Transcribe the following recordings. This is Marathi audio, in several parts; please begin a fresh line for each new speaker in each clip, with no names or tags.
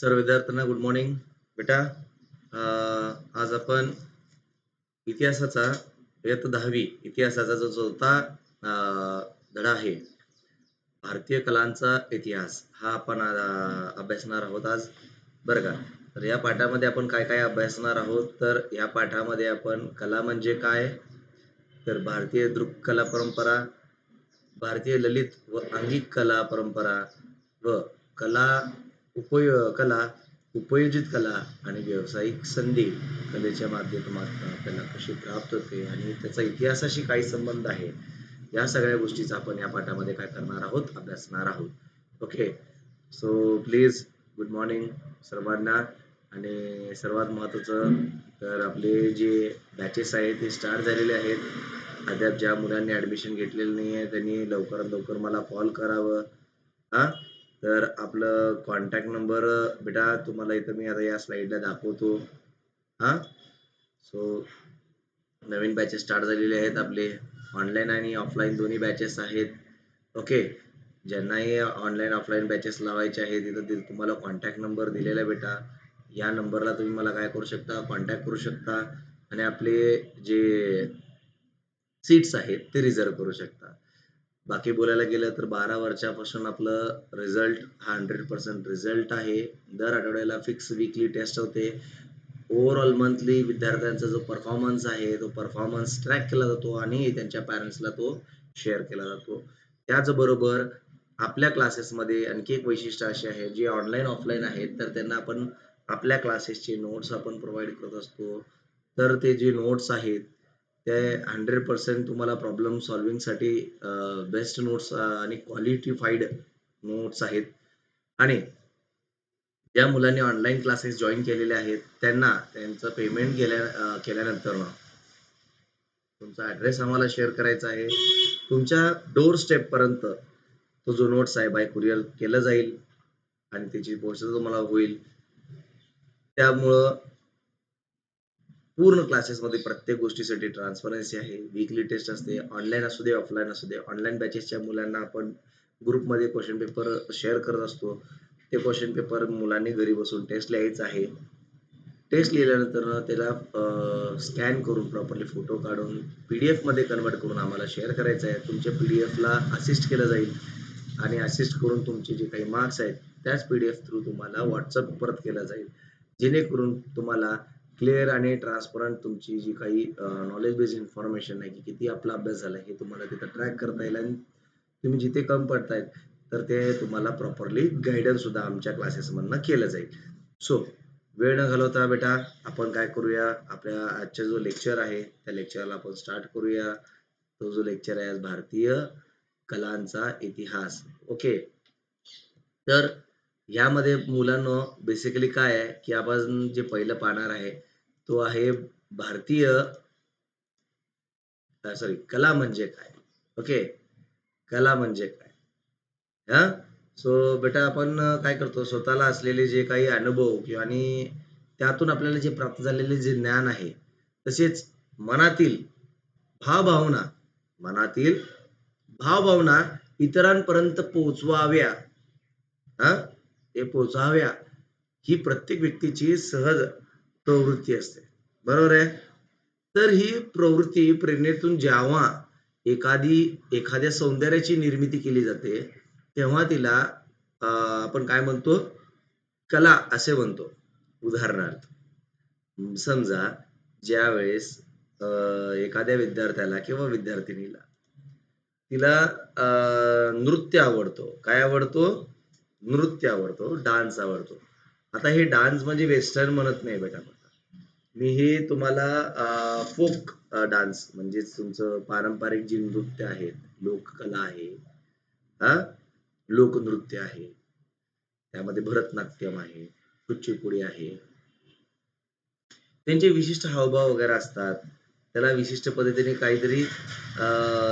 सर्व विद्यार्थ्यांना गुड मॉर्निंग. बेटा, आज आपण इतिहासाचा इयत्ता 10वी इतिहासाचा जो चौथा धडा आहे, भारतीय कलांचा इतिहास, हा आपण अभ्यासणार आहोत आज, बरं का. तर या पाठामध्ये आपण काय काय अभ्यासणार आहोत, तर या पाठामध्ये आपण कला म्हणजे काय, तर भारतीय दृक कला परंपरा, भारतीय ललित व अंगिक कला परंपरा व कला कला, उपयोजित कला आणि व्यावसायिक संधी कलेच्या माध्यमातून आपल्याला कशी प्राप्त होते आणि त्याचा इतिहासाशी काय संबंध आहे, या सगळ्या गोष्टीचा आपण या पाठामध्ये काय करणार आहोत, अभ्यासणार आहोत. Okay, so please good morning सर्वांना. आणि सर्वात महत्त्वाचं तर आपले जे बॅचेस आहेत ते स्टार्ट झालेले आहेत. अद्याप ज्या मुलांनी ॲडमिशन घेतलेलं नाही आहे त्यांनी लवकरात लवकर मला कॉल करावं. हां, तर आपलं कॉन्टॅक्ट नंबर बेटा तुम्हाला इथं मी आता या स्लाईडला दाखवतो. हां, सो नवीन बॅचेस स्टार्ट झालेले आहेत आपले, ऑनलाईन आणि ऑफलाईन दोन्ही बॅचेस आहेत. ओके, ज्यांनाही ऑनलाईन ऑफलाईन बॅचेस लावायचे आहेत तिथं तुम्हाला कॉन्टॅक्ट नंबर दिलेला आहे बेटा. या नंबरला तुम्ही मला काय करू शकता, कॉन्टॅक्ट करू शकता आणि आपले जे सीट्स आहेत ते रिझर्व करू शकता. बाकी बोलायला गेलं तर 12 वर्षापासून आपलं रिझल्ट हा 100% रिझल्ट आहे. दर आठवड्याला फिक्स वीकली टेस्ट होते. ओव्हरऑल मंथली विद्यार्थ्यांचा जो परफॉर्मन्स आहे तो परफॉर्मन्स ट्रॅक केला जातो आणि त्यांच्या पॅरेंट्सला तो शेअर केला जातो. त्याचबरोबर आपल्या क्लासेसमध्ये आणखी एक वैशिष्ट्य असे आहे, जे ऑनलाईन ऑफलाईन आहेत तर त्यांना आपण आपल्या क्लासेसचे नोट्स आपण प्रोव्हाइड करत असतो. तर ते जे नोट्स आहेत ते 100% तुम्हाला प्रॉब्लेम सॉल्विंगसाठी बेस्ट नोट्स आणि क्वालिटीफाईड नोट्स आहेत. आणि ज्या मुलांनी ऑनलाईन क्लासेस जॉईन केलेले आहेत त्यांना त्यांचं पेमेंट केल्यानंतर तुमचा ॲड्रेस आम्हाला शेअर करायचा आहे. तुमच्या डोर स्टेपपर्यंत तो जो नोट्स आहे बाय कुरिअर केलं जाईल आणि त्याची पोहोचता तुम्हाला होईल. त्यामुळं पूर्ण क्लासेसमध्ये प्रत्येक गोष्टीसाठी ट्रान्सपरन्सी आहे. वीकली टेस्ट असते, ऑनलाईन असू दे ऑफलाईन असू दे. ऑनलाईन बॅचेसच्या मुलांना आपण ग्रुपमध्ये क्वेश्चन पेपर शेअर करत असतो. ते क्वेश्चन पेपर मुलांनी घरी बसून टेस्ट लिहायचं आहे. टेस्ट लिहिल्यानंतर त्याला स्कॅन करून प्रॉपरली फोटो काढून PDF मध्ये कन्वर्ट करून आम्हाला शेअर करायचं आहे. तुमच्या PDF ला असिस्ट केलं जाईल आणि असिस्ट करून तुमचे जे काही मार्क्स आहेत त्याच PDF थ्रू तुम्हाला व्हॉट्सअप परत केला जाईल, जेणेकरून तुम्हाला क्लिअर आणि ट्रान्सपरंट तुमची जी काही नॉलेज बेस्ड इन्फॉर्मेशन आहे की किती आपला अभ्यास झाला हे तुम्हाला तिथं ट्रॅक करता येईल आणि तुम्ही जिथे कम पडतायत तर ते तुम्हाला प्रॉपरली गायडन्स सुद्धा आमच्या क्लासेसमधनं केलं जाईल. सो वेळ न घालवता बेटा आपण काय करूया, आपल्या आजचा जो लेक्चर आहे त्या लेक्चरला आपण स्टार्ट करूया. तो जो लेक्चर आहे आज भारतीय कलांचा इतिहास. ओके, तर यामध्ये मुलांनो बेसिकली काय आहे की आपण जे पहिलं पाहणार आहे तो आहे भारतीय कला म्हणजे काय. ओके, कला म्हणजे काय. हा, सो बेटा आपण काय करतो, स्वतःला असलेले जे काही अनुभव किंवा आणि त्यातून आपल्याला जे प्राप्त झालेले जे ज्ञान आहे तसेच मनातील भावभावना मनातील भावभावना इतरांपर्यंत पोहोचवाव्या, हा, ते पोहोचाव्या ही प्रत्येक व्यक्तीची सहज प्रवृत्ती असते, बरोबर आहे. तर ही प्रवृत्ती प्रेरणेतून जेव्हा एखाद्या सौंदर्याची निर्मिती केली जाते तेव्हा तिला आपण काय म्हणतो, कला असे म्हणतो. उदाहरणार्थ समजा ज्यावेळेस एखाद्या विद्यार्थ्याला किंवा विद्यार्थिनीला तिला नृत्य आवडतो, काय आवडतो, नृत्य आवडतो, डान्स आवडतो. आता हे डान्स म्हणजे वेस्टर्न म्हणत नाही बेटा, मी हे तुम्हाला फोक डान्स म्हणजे तुमचं पारंपरिक जी नृत्य आहेत, लोककला आहे, हा, लोकनृत्य आहे, त्यामध्ये भरतनाट्यम आहे, कुचिपुडी आहे, त्यांचे विशिष्ट हावभाव वगैरे असतात. त्याला विशिष्ट पद्धतीने काहीतरी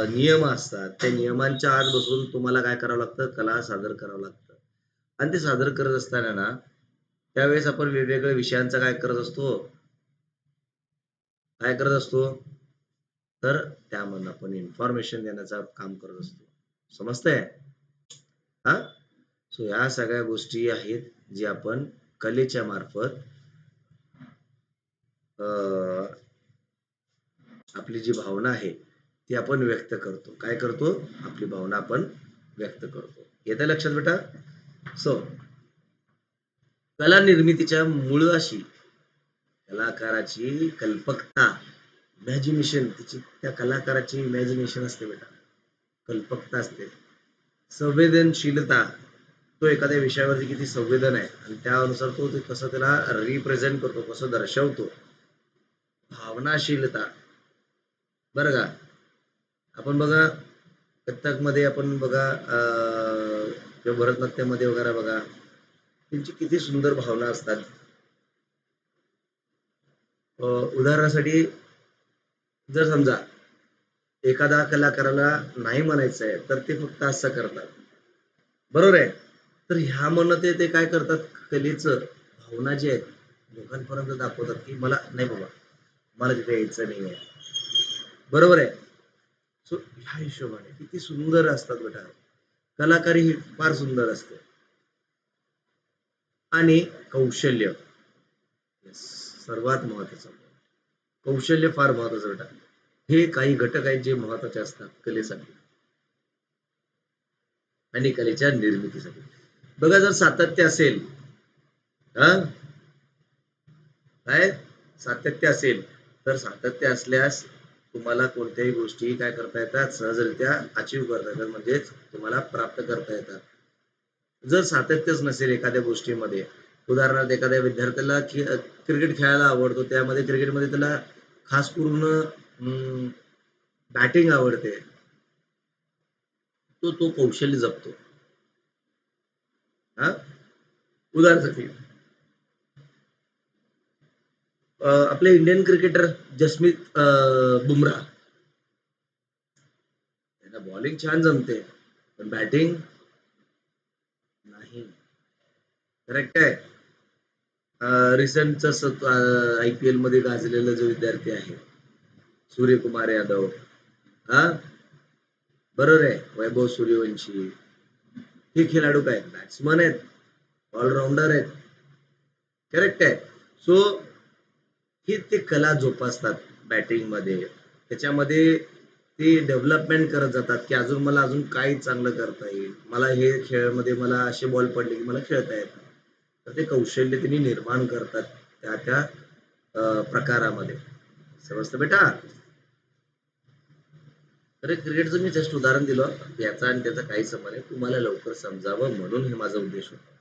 नियम असतात. त्या नियमांच्या आत बसून तुम्हाला काय करावं लागतं, कला सादर करावं लागतं. आणि ते सादर करत असताना ना त्यावेळेस आपण वेगवेगळ्या विषयांचा काय करत असतो, तर त्यामधून आपण इन्फॉर्मेशन देण्याचं काम करत असतो. समजतंय हा. सो या सगळ्या गोष्टी आहेत जे आपण कलेच्या मार्फत आपली जी भावना आहे ती आपण व्यक्त करतो. काय करतो? आपली भावना आपण व्यक्त करतो. येतं लक्षात बेटा? सो कला निर्मितीच्या मुळाशी कलाकाराची कल्पकता, इमॅजिनेशन, त्या कलाकाराची इमॅजिनेशन असते बेटा, कल्पकता असते, संवेदनशीलता, तो एखाद्या विषयावरती किती संवेदन आहे आणि त्यानुसार तो कसं त्याला रिप्रेझेंट करतो, कसं दर्शवतो, भावनाशीलता. बरं का? आपण बघा कथ्थक मध्ये, आपण बघा किंवा भरतनाट्यमध्ये वगैरे बघा, त्यांची किती सुंदर भावना असतात. उदाहरणासाठी जर समजा एखादा कलाकाराला नाही म्हणायचं आहे तर ते फक्त असं करतात, बरोबर आहे. तर ह्या म्हणत ते काय करतात, कलेचं भावना जी आहेत लोकांपर्यंत दाखवतात की मला नाही बाबा, मला तिथे यायचं नाही आहे, बरोबर आहे. सो ह्या हिशोबाने किती सुंदर असतात बेटा, कलाकारी ही फार सुंदर असते. आणि कौशल्य सर्वात महत्वाचं, कौशल्य फार महत्वाचं बेटा. हे काही घटक आहेत जे महत्वाचे असतात कलेसाठी आणि कलेच्या निर्मितीसाठी. बघा जर सातत्य असेल, हा काय सातत्य असेल, तर सातत्य असल्यास तुम्हाला कोणत्याही गोष्टी काय करता येतात, सहजरित्या अचीव करता येतात, म्हणजेच तुम्हाला प्राप्त करता येतात. जर सातत्यच नसेल एखाद्या गोष्टीमध्ये, उदाहरणार्थ एखाद्या विद्यार्थ्याला क्रिकेट खेळायला आवडतो, त्यामध्ये क्रिकेटमध्ये त्याला खास करून बॅटिंग आवडते, तो कौशल्य जपतो. हा उदाहरणासाठी आपले इंडियन क्रिकेटर जसप्रीत बुमराह, त्यांना बॉलिंग छान जमते पण बॅटिंग नाही. करेक्ट आहे. रिसेंटच IPL मध्ये गाजलेला जो विद्यार्थी आहे सूर्यकुमार यादव, हा बरोबर आहे, वैभव सूर्यवंशी, हे खेळाडू काय बॅट्समन आहेत, ऑलराऊंडर आहेत, करेक्ट आहे. सो ही ते कला जोपासतात बॅटिंग मध्ये, त्याच्यामध्ये ते डेव्हलपमेंट करत जातात की अजून मला अजून काय चांगलं करता येईल, मला हे खेळामध्ये मला असे बॉल पडले की मला खेळता येतात, तर ते कौशल्य त्यांनी निर्माण करतात त्या त्या प्रकारामध्ये. समजतं बेटा? तर क्रिकेटचं मी जस्ट उदाहरण दिलं, याचा आणि त्याचा काही संबंध आहे, तुम्हाला लवकर समजावं म्हणून हे माझा उद्देश होता.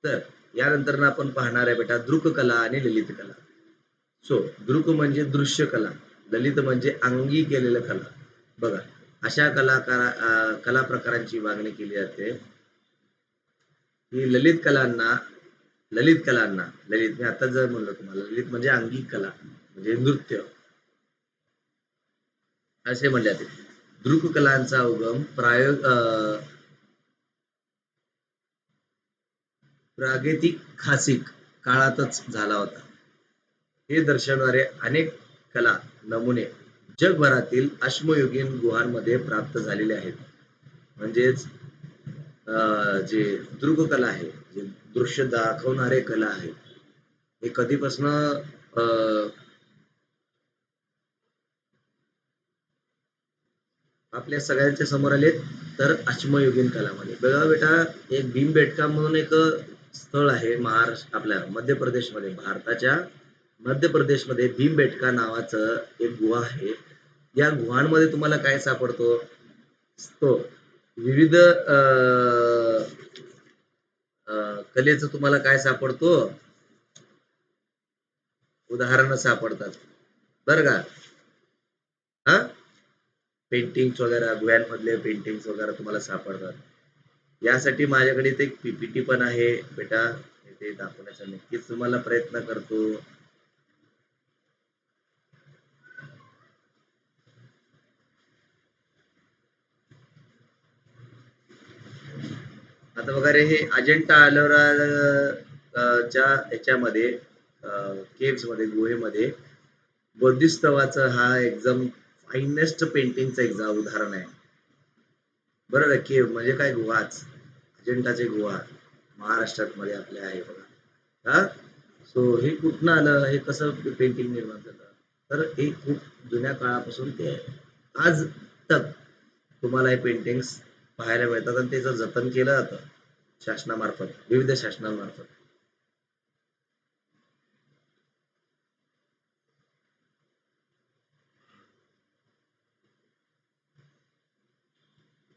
तर यानंतर आपण पाहणार आहे बेटा दृक कला आणि ललित कला. सो दृक म्हणजे दृश्य कला, ललित म्हणजे अंगी केलेल्या कला. बघा अशा कला प्रकारांची मागणी केली जाते की ललित मी आता जर म्हणलं तुम्हाला, ललित म्हणजे अंगी कला म्हणजे नृत्य असे म्हणले जाते. दृक कलांचा उगम प्रागैतिक खासिक काळातच झाला होता. हे दर्शवणारे अनेक कला नमुने जगभरातील अश्मयुगीन गुहांमध्ये प्राप्त झालेले आहेत. म्हणजेच जे दृक कला आहे, जे दृश्य दाखवणारे कला आहे, हे कधीपासून आपल्या सगळ्यांच्या समोर आले, तर अश्मयुगीन कालामध्ये. बघा बेटा एक भीमबेटका म्हणून एक स्थळ आहे महाराष्ट्र, आपल्या मध्य प्रदेशमध्ये, भारताच्या मध्य प्रदेशमध्ये भीमबेटका नावाचं एक गुहा आहे. या गुहांमध्ये तुम्हाला काय सापडतो, तो विविध कलेचं तुम्हाला काय सापडतो, उदाहरणं सापडतात, बरं का. हा पेंटिंग्स वगैरे, गुह्यांमधले पेंटिंग्स वगैरे तुम्हाला सापडतात. यासाठी माझ्याकडे ते एक PPT पण आहे बेटा, ते दाखवण्याचा नक्कीच तुम्हाला प्रयत्न करतो. आता बघा रे, हे अजिंठा एलोरा च्या याच्यामध्ये केव्स मध्ये, गुहेमध्ये बोधिस्तवाचं हा एकदम फायनेस्ट पेंटिंगचं एक उदाहरण आहे. बरोबर आहे. केव म्हणजे काय, गुहाच, अजिंठाचे गुहा महाराष्ट्रात मध्ये आपल्या आहे बघा. हा. सो हे कुठनं आलं, हे कसं पेंटिंग निर्माण झालं, तर हे खूप जुन्या काळापासून ते आज तक तुम्हाला हे पेंटिंग्स पाहायला मिळतात आणि त्याचं जतन केलं जातं शासनामार्फत, विविध शासनामार्फत.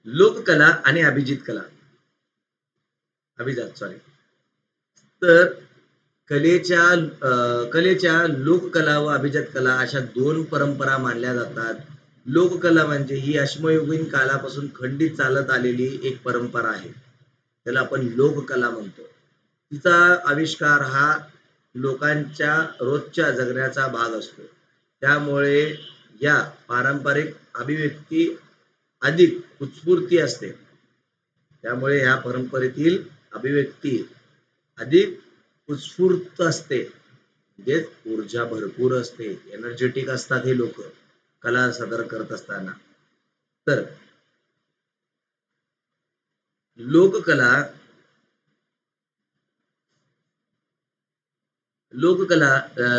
लोककला आणि अभिजित कला, अभिजात सॉरी. तर कलेच्या लोककला व अभिजात कला अशा दोन परंपरा मानल्या जातात. लोककला म्हणजे ही अश्मयुगीन काळापासून खंडित चालत आलेली एक परंपरा आहे, त्याला आपण लोककला म्हणतो. तिचा आविष्कार हा लोकांच्या रोजच्या जगण्याचा भाग असतो. त्यामुळे या पारंपरिक अभिव्यक्ती अधिक उत्स्फूर्ती असते. त्यामुळे ह्या परंपरेतील अभिव्यक्ती अधिक उत्स्फूर्त असते, म्हणजेच ऊर्जा भरपूर असते, एनर्जेटिक असतात हे लोक कला सादर करत असताना. तर लोककला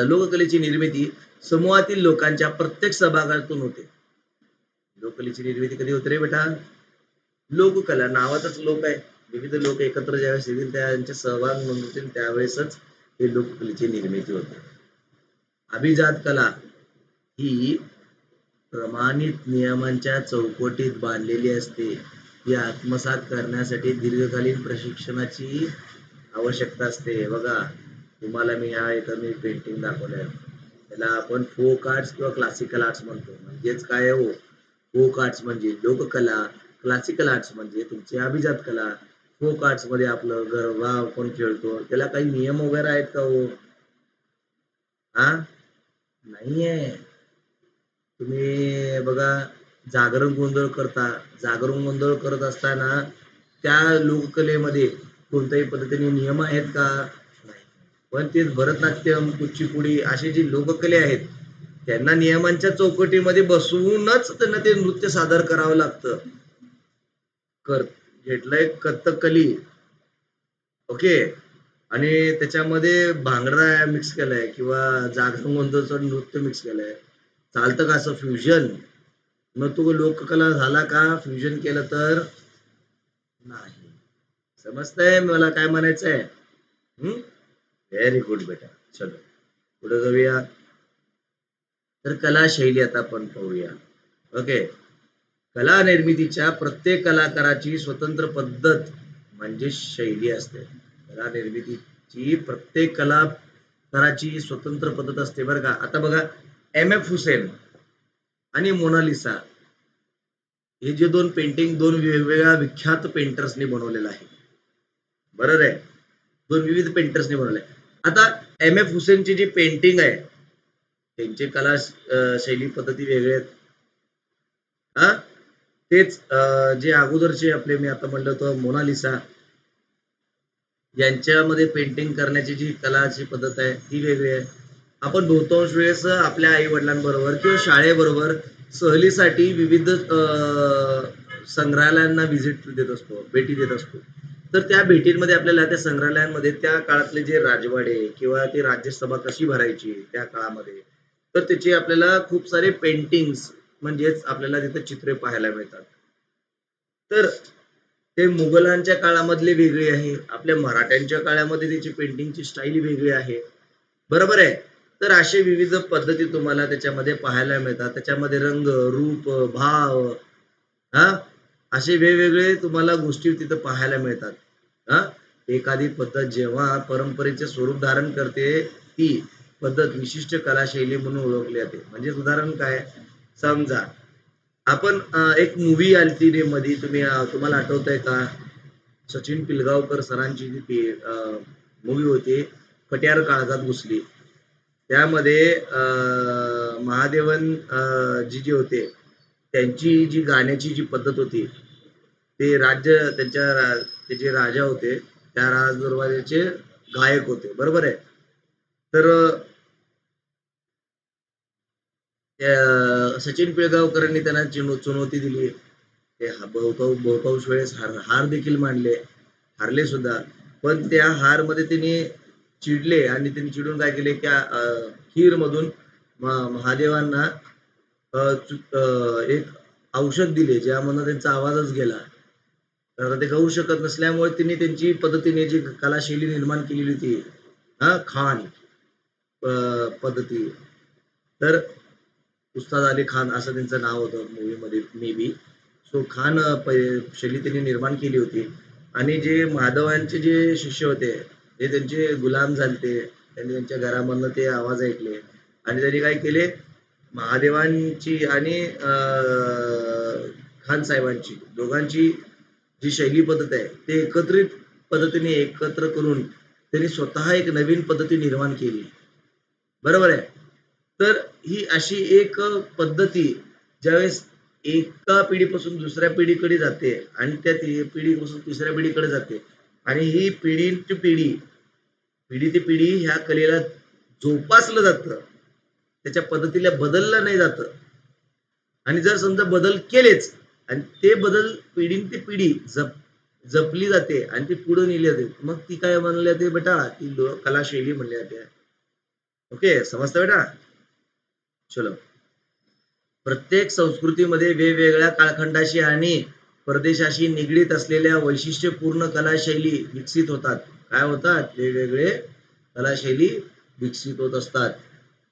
लोककलेची निर्मिती समूहातील लोकांच्या प्रत्येक सहभागातून होते. लोककलेची निर्मिती कधी होते रे बेटा? लोककला नावातच लोक आहे, विविध लोक एकत्र ज्यावेळेस येतील त्यांचे सहभाग नोंदवतील त्यावेळेसच हे लोककलेची निर्मिती होते. अभिजात कला ही प्रमाणित नियमांच्या चौकटीत बांधलेली असते. ती आत्मसात करण्यासाठी दीर्घकालीन प्रशिक्षणाची आवश्यकता असते. बघा, तुम्हाला मी ह्या इथं मी पेंटिंग दाखवलंय, त्याला आपण फोक आर्ट्स किंवा क्लासिकल आर्ट्स म्हणतो. म्हणजेच काय हो, फोक आर्ट्स म्हणजे लोककला, क्लासिकल आर्ट्स म्हणजे तुमची अभिजात कला. फोक आर्ट्स मध्ये आपलं गरबा आपण खेळतो, त्याला काही नियम वगैरे आहेत का हो? हा, नाहीये. तुम्ही बघा, जागरण गोंधळ करता, जागरण गोंधळ करत असताना त्या लोककलेमध्ये कोणत्याही पद्धतीने नियम आहेत का? नाही. पण ते भरतनाट्यम, कुचिपुडी असे जे लोककले आहेत त्यांना नियमांच्या चौकटीमध्ये बसवूनच त्यांना ते नृत्य सादर करावं लागतं. कर घेतलंय कथकली, ओके, आणि त्याच्यामध्ये भांगडा मिक्स केलाय किंवा जागरण गोंधळचं नृत्य मिक्स केलंय, चालतं का असं फ्युजन? मग तो लोककला झाला का फ्युजन केलं तर? नाही. समजतंय मला काय म्हणायचंय? व्हेरी गुड बेटा. चलो पुढे जाऊया. तर कला शैली आता आपण पाहूया. ओके, कला निर्मितीच्या प्रत्येक कलाकाराची स्वतंत्र पद्धत म्हणजे शैली असते. कला निर्मितीची प्रत्येक कलाकाराची स्वतंत्र पद्धत असते बरं का. आता बघा, M.F. हुसेन आणि मोनालिसा हे जे दोन पेंटिंग दोन वेगवेगळ्या विख्यात पेंटर्सनी बनवलेलं आहे, बरोबर आहे, दोन विविध पेंटर्सनी बनवले. आता M.F. हुसेनची जी पेंटिंग आहे त्यांची कला शैली पद्धती वेगळ्या आहेत. हा, तेच जे अगोदरचे आपले मी आता म्हणलं होतं मोनालिसा, यांच्यामध्ये पेंटिंग करण्याची जी कलाची पद्धत आहे ती वेगळी आहे. आपण बहुतांश वेळेस आपल्या आई वडिलांबरोबर किंवा शाळेबरोबर सहलीसाठी विविध संग्रहालयांना व्हिजिट देत असतो, भेटी देत असतो. तर त्या भेटींमध्ये आपल्याला त्या संग्रहालयांमध्ये त्या काळातले जे राजवाडे किंवा ती राज्यसभा कशी भरायची त्या काळामध्ये, तर त्याचे आपल्याला खूप सारे पेंटिंग्स म्हणजेच आपल्याला तिथे चित्रे पाहायला मिळतात. तर ते मुघलांच्या काळामधले वेगळे आहे, आपल्या मराठ्यांच्या काळामध्ये त्याची पेंटिंगची स्टाईल वेगळी आहे, बरोबर आहे. तर असे विविध पद्धती तुम्हाला त्याच्यामध्ये पाहायला मिळतात. त्याच्यामध्ये रंग, रूप, भाव, हा, असे वेगवेगळे तुम्हाला गोष्टी तिथं पाहायला मिळतात. हा, एखादी पद्धत जेव्हा परंपरेचे स्वरूप धारण करते, ती पद्धत विशिष्ट कलाशैली म्हणून ओळखली जाते. म्हणजे उदाहरण काय, समजा आपण एक मूवी आलती रे मध्ये, तुम्हाला आठवत आहे का? सचिन पिलगावकर सरांची जी मूवी होती, कट्यार काळजात घुसली. त्यामध्ये महादेवन जी जे होते त्यांची जी गाण्याची जी पद्धत होती, ते राज्य ते जे राजा होते त्या राजदरबाराचे गायक होते, बरोबर आहे. तर सचिन पिळगावकरांनी त्यांना चुनवती दिली. ते बहुतांश वेळेस हार देखील मानले, हारले सुद्धा. पण त्या हार मध्ये त्यांनी चिडले आणि त्यांनी चिडून काय केले की खीर मधून महादेवांना एक औषध दिले ज्यामधून त्यांचा आवाजच गेला. तर ते गाऊ शकत नसल्यामुळे त्यांनी त्यांची पद्धतीने जी कलाशैली निर्माण केलेली होती खान पद्धती, तर उस्ताद अली खान असं त्यांचं नाव होतं मूवीमध्ये मे बी. सो खान शैली त्यांनी निर्माण केली होती आणि जे माधवांचे जे शिष्य होते ते त्यांचे गुलाम झालते. त्यांनी त्यांच्या घरामधनं ते आवाज ऐकले आणि त्यांनी काय केले, महादेवांची आणि खान साहेबांची दोघांची जी शैली पद्धत आहे ते एकत्रित पद्धतीने एकत्र करून त्यांनी स्वतः एक नवीन पद्धती निर्माण केली. बरोबर आहे. तर ही अशी एक पद्धती ज्यावेळेस एका पिढीपासून दुसऱ्या पिढीकडे जाते आणि त्या पिढीपासून तिसऱ्या पिढीकडे जाते आणि ही पिढी टू पिढी पिढी ते पिढी ह्या कलेला जोपासलं जातं, त्याच्या पद्धतीला बदललं नाही जात. आणि जर समजा बदल केलेच आणि ते बदल पिढी ते पिढी जपली जाते आणि ती पुढे नेली जाते, मग ती काय म्हणली जाते बेटा, ती कलाशैली म्हणली जाते. ओके, समजतं बेटा? चलो. प्रत्येक संस्कृतीमध्ये वेगवेगळ्या कालखंडाशी आणि प्रदेशाशी निगडीत असलेल्या वैशिष्ट्यपूर्ण कलाशैली विकसित होतात. काय होतात? वेगवेगळे कलाशैली विकसित होत असतात.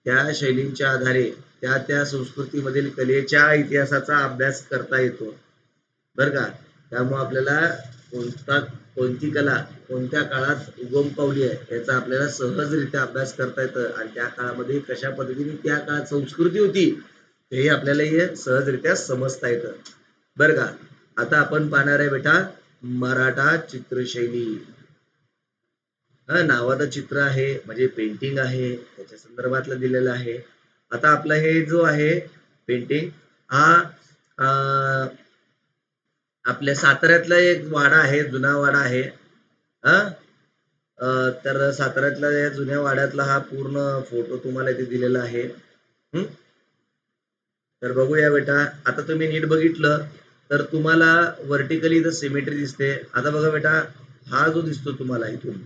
त्या शैलींच्या आधारे त्या त्या संस्कृतीमधील कलेच्या इतिहासाचा अभ्यास करता येतो. बरं का? त्यामुळे आपल्याला कोणती कला कोणत्या काळात उगम पावली आहे याचा आपल्याला सहजरित्या अभ्यास करता येतं आणि त्या काळामध्ये कशा पद्धतीने त्या काळात संस्कृती होती हे आपल्याला हे सहजरित्या समजता येतं. बरं का? आता आपण पाहणार आहे बेटा मराठा चित्रशैली. नावाचं चित्र आहे म्हणजे पेंटिंग आहे, त्याच्या संदर्भातलं दिलेलं आहे. आता आपला हे जो आहे पेंटिंग हा आपल्या साताऱ्यातला एक वाडा आहे, जुना वाडा आहे. तर साताऱ्यातल्या या जुन्या वाड्यातला हा पूर्ण फोटो तुम्हाला इथे दिलेला आहे. तर बघूया बेटा, आता तुम्ही नीट बघितलं तर तुम्हाला व्हर्टिकली इथं सिमेट्री दिसते. आता बघा बेटा, हा जो दिसतो तुम्हाला इथून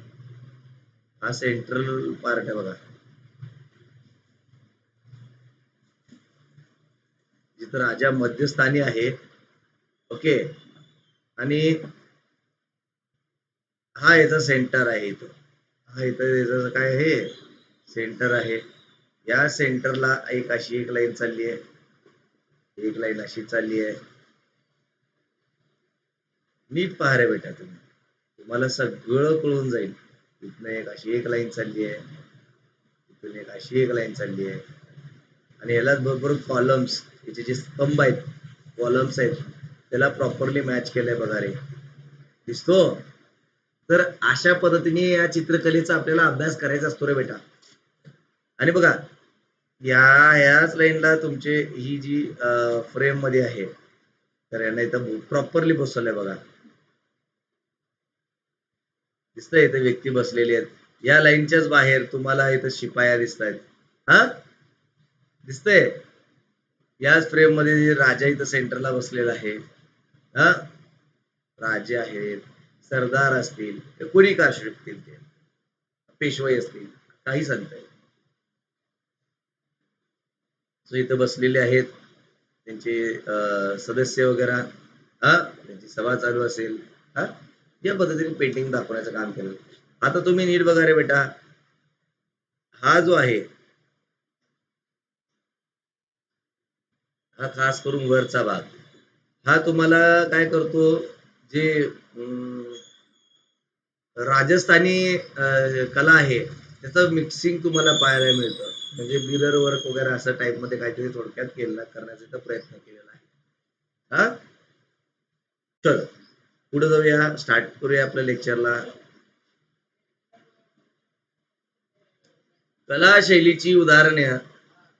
हा सेंट्रल पार्ट आहे बघा, जिथं राजा मध्यस्थानी आहे. ओके, आणि हा याचा सेंटर आहे इथं. हा इथं याचं काय आहे, सेंटर आहे. या सेंटरला एक अशी एक लाईन चालली आहे, एक लाईन अशी चालली आहे. नीट पहा रे बेटा, तुम्हाला सगळं कळून जाईल. इथनं एक अशी एक लाईन चालली आहे, इथून एक अशी एक लाईन चालली आहे आणि यालाच बरोबर कॉलम्स, याचे जे स्तंभ आहेत कॉलम्स आहेत त्याला प्रॉपरली मॅच केलंय बघा रे, दिसतो? तर अशा पद्धतीने या चित्रकलेचा आपल्याला अभ्यास करायचा असतो रे बेटा. आणि बघा ह्याच लाईनला तुमचे ही जी फ्रेम मध्ये आहे तर यांना इथं प्रॉपरली बसवलंय बघा, दिसतंय इथे व्यक्ती बसलेली आहेत. या लाईनच्याच बाहेर तुम्हाला इथं शिपाया दिसत आहेत. हा दिसतंय? याच फ्रेम मध्ये राजा इथं सेंटरला बसलेला आहे. हा राजे आहेत, सरदार असतील, कोणी का शकतील, ते पेशवाई असतील, काही सांगता येईल. सो इथं बसलेले आहेत त्यांचे सदस्य वगैरे, त्यांची सभा चालू असेल. हा या पद्धतीने पेंटिंग दाखवण्याचं काम केलं. आता तुम्ही नीट बघा रे बेटा, हा जो आहे हा खास करून वरचा भाग, हा तुम्हाला काय करतो, जे राजस्थानी कला आहे त्याचं मिक्सिंग तुम्हाला पाहायला मिळतं. म्हणजे मिरर वर्क वगैरे असं टाईप मध्ये काहीतरी थोडक्यात करण्याचा प्रयत्न केलेला आहे. हा चल पुढे जाऊया, स्टार्ट करूया आपल्या लेक्चरला. कला शैलीची उदाहरणे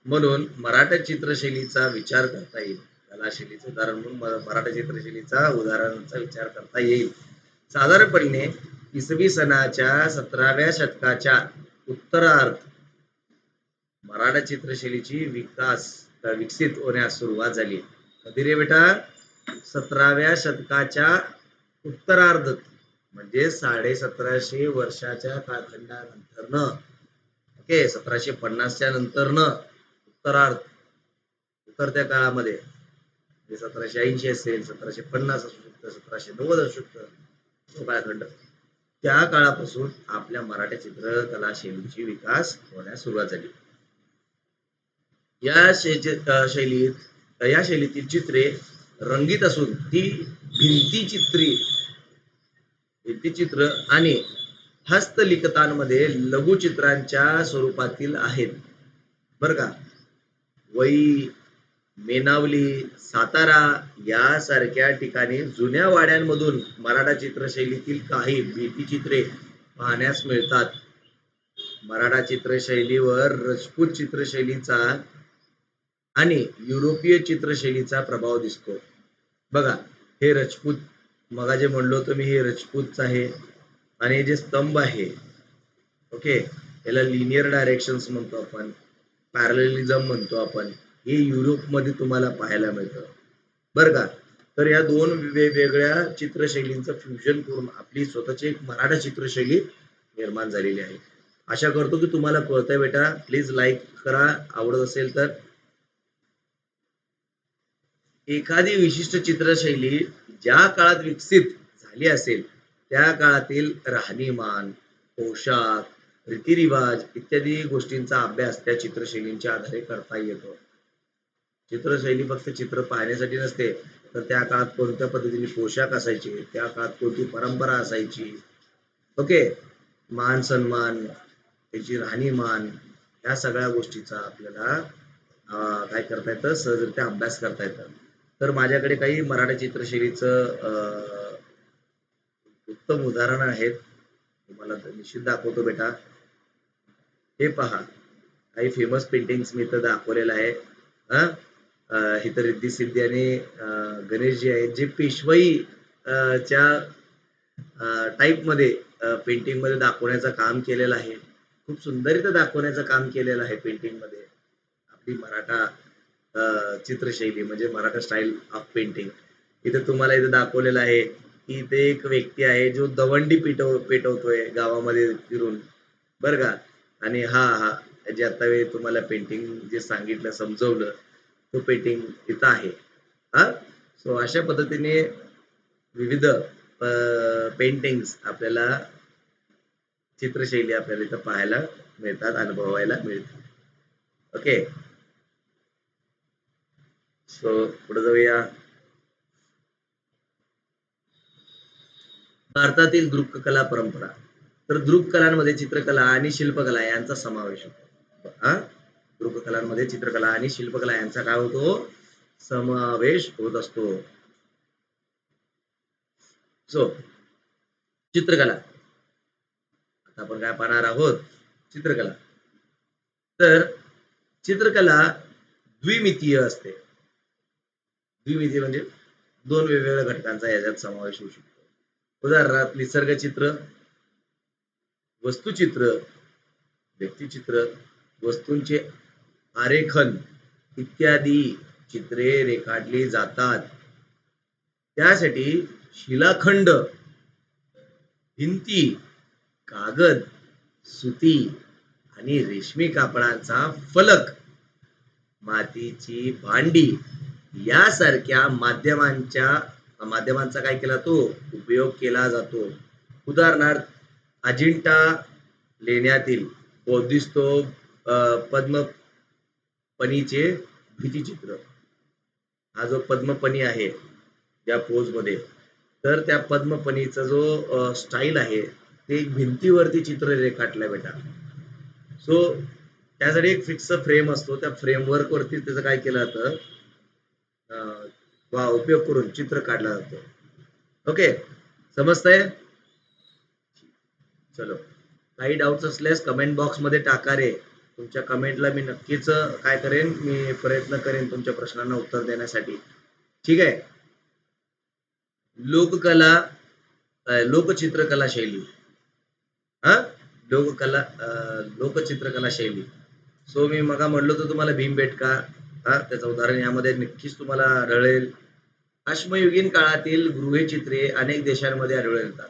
म्हणून मराठा चित्रशैलीचा विचार करता येईल. कला शैलीचं उदाहरण म्हणून मराठा चित्रशैलीचा उदाहरणाचा विचार करता येईल. साधारणपणे इसवी सनाच्या 17व्या शतकाच्या उत्तरार्ध मराठा चित्रशैलीची विकसित होण्यास सुरुवात झाली. कधी रे बेटा? 17व्या शतकाच्या उत्तरार्ध म्हणजे 1750 वर्षाच्या कालखंडानंतरनं, ओके, 1750च्या नंतरनं उत्तरार्ध, उतरत्या काळामध्ये, म्हणजे 1780 असेल, 1750 असू शकतं, 1790 असू शकतं, तो काळखंड, त्या काळापासून आपल्या मराठी चित्रकला शैलीची विकास होण्यास सुरुवात झाली. या शैलीत या शैलीतील चित्रे रंगीत असून ती भित्तिचित्र आणि हस्तलिखितांमध्ये लघुचित्रांच्या स्वरूपातील आहेत. बरं का. वई, मेनावली, सातारा यासारख्या ठिकाणी जुन्या वाड्यांमधून मराठा चित्रशैलीतील काही भित्तिचित्रे पाहण्यास मिळतात. मराठा चित्रशैलीवर राजपूत चित्रशैलीचा आणि युरोपीय चित्रशैलीचा प्रभाव दिसतो. बघा, हे राजपूत, मगा जे म्हणलो होतो मी, हे राजपूतच आहे. आणि जे स्तंभ आहे, ओके, याला लिनियर डायरेक्शन्स म्हणतो आपण, पॅरलिझम म्हणतो आपण, हे युरोपमध्ये तुम्हाला पाहायला मिळतं. बरं का. तर या दोन वेगवेगळ्या चित्रशैलींचं फ्युजन करून आपली स्वतःची एक मराठा चित्रशैली निर्माण झालेली आहे. आशा करतो की तुम्हाला कळतंय बेटा. प्लीज लाईक करा आवडत असेल तर. एखादी विशिष्ट चित्रशैली ज्या काळात विकसित झाली असेल त्या काळातील राहणीमान, पोशाख, रीतिरिवाज इत्यादी गोष्टींचा अभ्यास त्या चित्रशैलींच्या आधारे करता येतो. चित्रशैली फक्त चित्र पाहण्यासाठी नसते, तर त्या काळात कोणत्या पद्धतीने पोशाख असायचे, त्या काळात कोणती परंपरा असायची, ओके, मान सन्मान, त्याची राहणीमान, या सगळ्या गोष्टीचा आपल्याला काय करता येतं, सहजरित्या अभ्यास करता येतं. तर माझ्याकडे काही मराठी चित्रशैलीचं उत्तम उदाहरण आहेत, तुम्हाला निश्चित दाखवतो बेटा. हे पहा, काही फेमस पेंटिंग्स मी इथं दाखवलेलं आहे. इथं रिद्धी सिद्धी आणि गणेशजी आहेत, जे पेशवाई च्या टाईप मध्ये पेंटिंग मध्ये दाखवण्याचं काम केलेलं आहे. खूप सुंदर इथं दाखवण्याचं काम केलेलं आहे पेंटिंग मध्ये. आपली मराठा चित्रशैली म्हणजे मराठा स्टाईल ऑफ पेंटिंग. इथे तुम्हाला इथे दाखवलेलं आहे की इथे एक व्यक्ती आहे जो दवंडी पेटवतोय गावामध्ये फिरून, बरं का. आणि हा हा जे आता तुम्हाला पेंटिंग जे सांगितलं, समजवलं, तो पेंटिंग इथं आहे. हा, सो अशा पद्धतीने विविध पेंटिंग्स आपल्याला, चित्रशैली आपल्याला इथं पाहायला मिळतात, अनुभवायला मिळतात. ओके, सो पुढे जाऊया. भारतातील दृक्कला परंपरा. तर दृक्कलांमध्ये चित्रकला आणि शिल्पकला यांचा समावेश होतो. दृक्कलांमध्ये चित्रकला आणि शिल्पकला यांचा काय होतो, समावेश होत असतो. सो चित्रकला, आता आपण काय पाहणार आहोत, चित्रकला. तर चित्रकला द्विमितीय असते. द्विमितीय म्हणजे दोन वेगवेगळ्या घटकांचा याच्यात समावेश होऊ शकतो. उदाहरणार्थ निसर्गचित्र, वस्तुचित्र, व्यक्तिचित्र, वस्तूंचे आरेखन इत्यादी चित्रे रेखाटली जातात. त्यासाठी शिलाखंड, भिंती, कागद, सुती आणि रेशमी कापडाचा फलक, मातीची भांडी यासारख्या माध्यमांचा काय केला तो उपयोग केला जातो. उदाहरणार्थ अजिंठा लेण्यातील बौद्धिस्तूप, पद्मपणीचे भित्तिचित्र. हा जो पद्मपणी आहे त्या पोज मध्ये, तर त्या पद्मपणीचा जो स्टाईल आहे ते भिंतीवरती चित्र रेखाटलं बेटा. सो त्यासाठी एक फिक्स फ्रेम असतो, त्या फ्रेमवर्क वरती त्याचं काय केलं जातं, उपयोग करून चित्र काढला जातो. ओके, समजतंय. चलो, काही डाऊट्स असल्यास कमेंट बॉक्स मध्ये टाका रे. तुमच्या कमेंटला मी नक्कीच काय करेन, मी प्रयत्न करेन तुमच्या प्रश्नांना उत्तर देण्यासाठी. ठीक आहे. लोककला, लोकचित्रकला शैली, हा, लोकचित्रकला शैली. सो मी मगा म्हणलो तर तुम्हाला भीमबेटका, त्याचं उदाहरण यामध्ये नक्कीच तुम्हाला आढळेल. अश्मयुगीन काळातील गृहचित्रे अनेक देशांमध्ये आढळून येतात.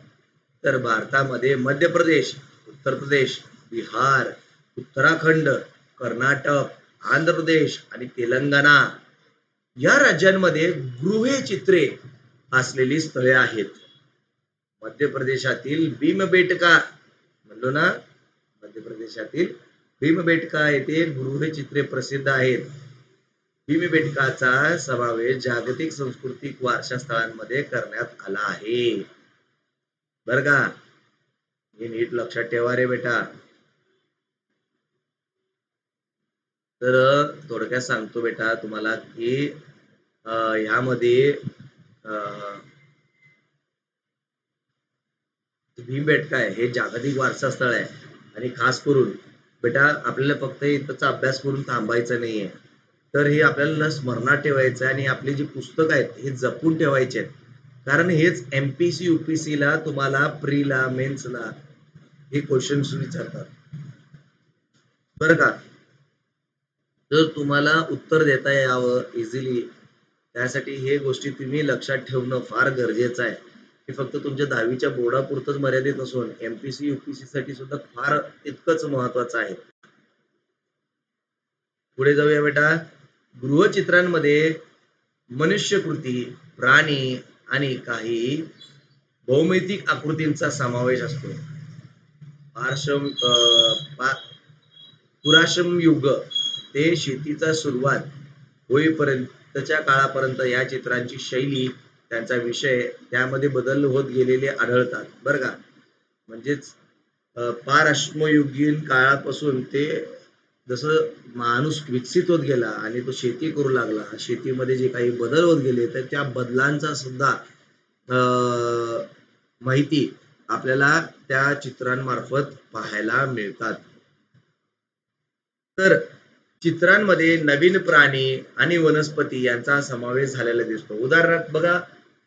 तर भारतामध्ये मध्य प्रदेश, उत्तर प्रदेश, बिहार, उत्तराखंड, कर्नाटक, आंध्र प्रदेश आणि तेलंगणा या राज्यांमध्ये गृहचित्रे असलेली स्थळे आहेत. मध्य प्रदेशातील भीमबेटका म्हणलो ना, मध्य प्रदेशातील भीमबेटका येथे गृहचित्रे प्रसिद्ध आहेत. भीमबेटकाचा समावेश जागतिक सांस्कृतिक वारसा स्थळांमध्ये करण्यात आला आहे. बर का, हे नीट लक्षात ठेवा रे बेटा. तर थोडक्यात सांगतो बेटा तुम्हाला की यामध्ये भीमबेटका आहे हे जागतिक वारसा स्थळ आहे. आणि खास करून बेटा आपल्याला फक्त इथंचा अभ्यास करून थांबायचं नाहीये, तर हे आपल्याला स्मरणात ठेवायचं आणि आपली जी पुस्तकं आहेत हे जपून ठेवायचे आहेत. कारण हेच एमपीसी युपीसी ला तुम्हाला प्रीला मेन्सला हे क्वेश्चन्स विचारतात बरं का. तर तुम्हाला उत्तर देता यावं इझिली, त्यासाठी हे गोष्टी तुम्ही लक्षात ठेवणं फार गरजेचं आहे. हे फक्त तुमच्या 10वीच्या बोर्डापुरतच मर्यादित नसून एमपीसी युपीसी साठी सुद्धा फार तितकंच महत्वाचं आहे. पुढे जाऊया बेटा. गृहचित्रांमध्ये मनुष्यकृती, प्राणी आणि काही भौमितिक आकृतींचा समावेश असतो. पुराश्रम युग ते शेतीचा सुरुवात होईपर्यंतच्या काळापर्यंत या चित्रांची शैली, त्यांचा विषय त्यामध्ये बदल होत गेलेले आढळतात बरं का. म्हणजेच पारश्मयुगीन काळापासून ते जसं माणूस विकसित होत गेला आणि तो शेती करू लागला, शेतीमध्ये जे काही बदल होत गेले तर त्या बदलांचा सुद्धा माहिती आपल्याला त्या चित्रांमार्फत पाहायला मिळतात. तर चित्रांमध्ये नवीन प्राणी आणि वनस्पती यांचा समावेश झालेला दिसतो. उदाहरणार्थ बघा,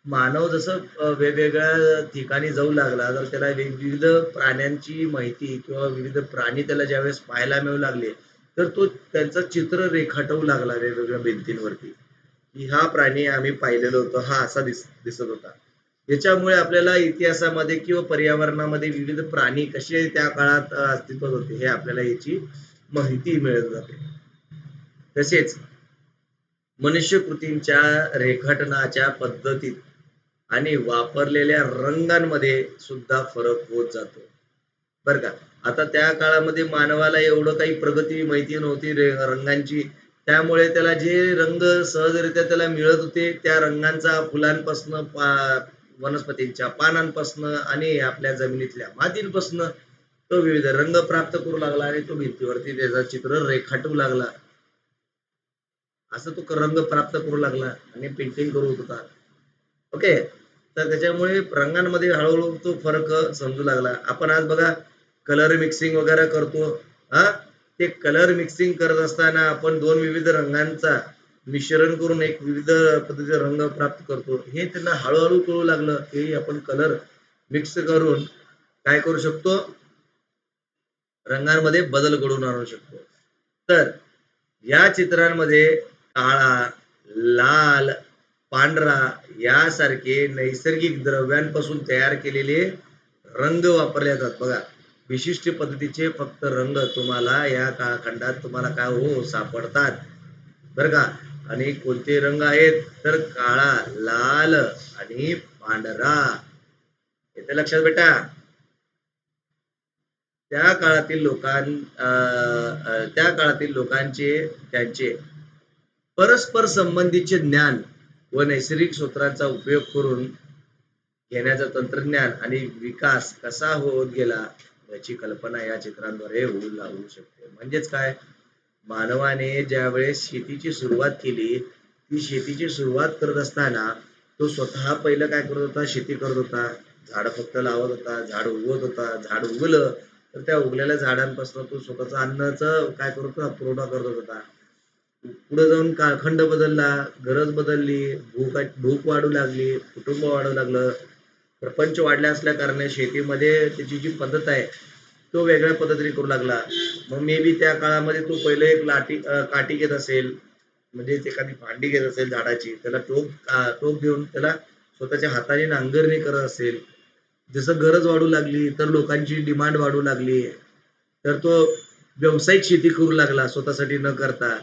मानव जसं वेगवेगळ्या ठिकाणी जाऊ लागला तर त्याला विविध प्राण्यांची माहिती किंवा विविध प्राणी त्याला ज्यावेळेस पाहायला मिळू लागले तर तो त्यांचं चित्र रेखाटवू लागला वेगवेगळ्या भिंतींवरती, की हा प्राणी आम्ही पाहिलेलो होतो, हा असा दिसत होता. याच्यामुळे आपल्याला इतिहासामध्ये किंवा पर्यावरणामध्ये विविध प्राणी कसे त्या काळात अस्तित्वात होते हे आपल्याला याची माहिती मिळत जाते. तसेच मनुष्यकृतींच्या रेखाटनाच्या पद्धतीत आणि वापरलेल्या रंगांमध्ये सुद्धा फरक होत जातो बर का. आता त्या काळामध्ये मानवाला एवढं काही प्रगती माहिती नव्हती रंगांची, त्यामुळे त्याला जे रंग सहजरित्या त्याला मिळत होते त्या रंगांचा फुलांपासून, वनस्पतींच्या पानांपासून आणि आपल्या जमिनीतल्या मातींपासून तो विविध रंग प्राप्त करू लागला आणि तो भिंतीवरती त्याचा चित्र रेखाटू लागला. असं तो रंग प्राप्त करू लागला आणि पेंटिंग करू होता. ओके, तर त्याच्यामुळे रंगांमध्ये हळूहळू तो फरक समजू लागला. आपण आज बघा कलर मिक्सिंग वगैरे करतो, ते कलर मिक्सिंग करत असताना आपण दोन विविध रंगांचा मिश्रण करून एक विविध पद्धतीचा रंग प्राप्त करतो. हे त्यांना हळूहळू कळू लागलं की आपण कलर मिक्स करून काय करू शकतो, रंगांमध्ये बदल घडवून आणू शकतो. तर या चित्रांमध्ये काळा, लाल, पांढरा यासारखे नैसर्गिक द्रव्यांपासून तयार केलेले रंग वापरले जातात बघा. विशिष्ट पद्धतीचे फक्त रंग तुम्हाला या कालखंडात तुम्हाला काय हो सापडतात बर का. आणि कोणते रंग आहेत तर काळा, लाल आणि पांढरा. येते लक्षात बेटा. त्या काळातील लोकांचे त्यांचे परस्पर संबंधीचे ज्ञान व नैसर्गिक सूत्रांचा उपयोग करून घेण्याचं तंत्रज्ञान आणि विकास कसा होत गेला याची कल्पना या चित्रांद्वारे होऊ शकते. म्हणजेच काय, मानवाने ज्या वेळेस शेतीची सुरुवात केली, ती शेतीची सुरुवात करत असताना तो स्वतः पहिलं काय करत होता, शेती करत होता, झाड फक्त लावत होता, झाड उगवत होता, झाड उगवलं तर त्या उगलेल्या झाडांपासून तो स्वतःचा अन्नाचं काय करत होता, पुरवठा करत होता. पुढे जाऊन कालखंड बदलला, गरज बदलली, भूक वाढू लागली, कुटुंब वाढू लागलं, प्रपंच वाढल्या असल्या कारणे शेतीमध्ये त्याची जी पद्धत आहे तो वेगळ्या पद्धतीने करू लागला. मग मे बी त्या काळामध्ये तो पहिले एक काठी घेत असेल, म्हणजे एखादी भांडी घेत असेल झाडाची, त्याला टोक घेऊन त्याला स्वतःच्या हाताने नांगरणी करत असेल. जसं गरज वाढू लागली तर लोकांची डिमांड वाढू लागली, तर तो व्यावसायिक शेती करू लागला स्वतःसाठी न करता.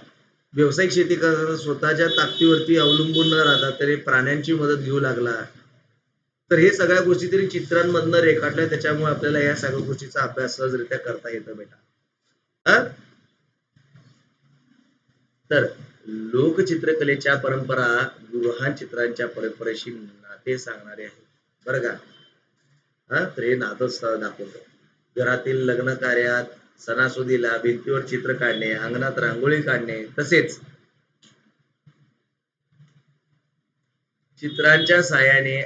व्यावसायिक शेती करताना स्वतःच्या ताकदीवरती अवलंबून न राहता तरी प्राण्यांची मदत घेऊ लागला. तर हे सगळ्या गोष्टी तरी चित्रांमधनं रेखाटल्या, त्याच्यामुळे आपल्याला या सगळ्या गोष्टीचा अभ्यास सहजरित्या करता येतो बेटा. हा, तर लोकचित्रकलेच्या परंपरा गृहान चित्रांच्या परंपरेशी नाते सांगणारे आहे, बरं का. हा, तर हे नातच दाखवतो. घरातील लग्न कार्यात, सणासुदीला भिंतीवर चित्र काढणे, अंगणात रांगोळी काढणे, तसेच चित्रांच्या साहाय्याने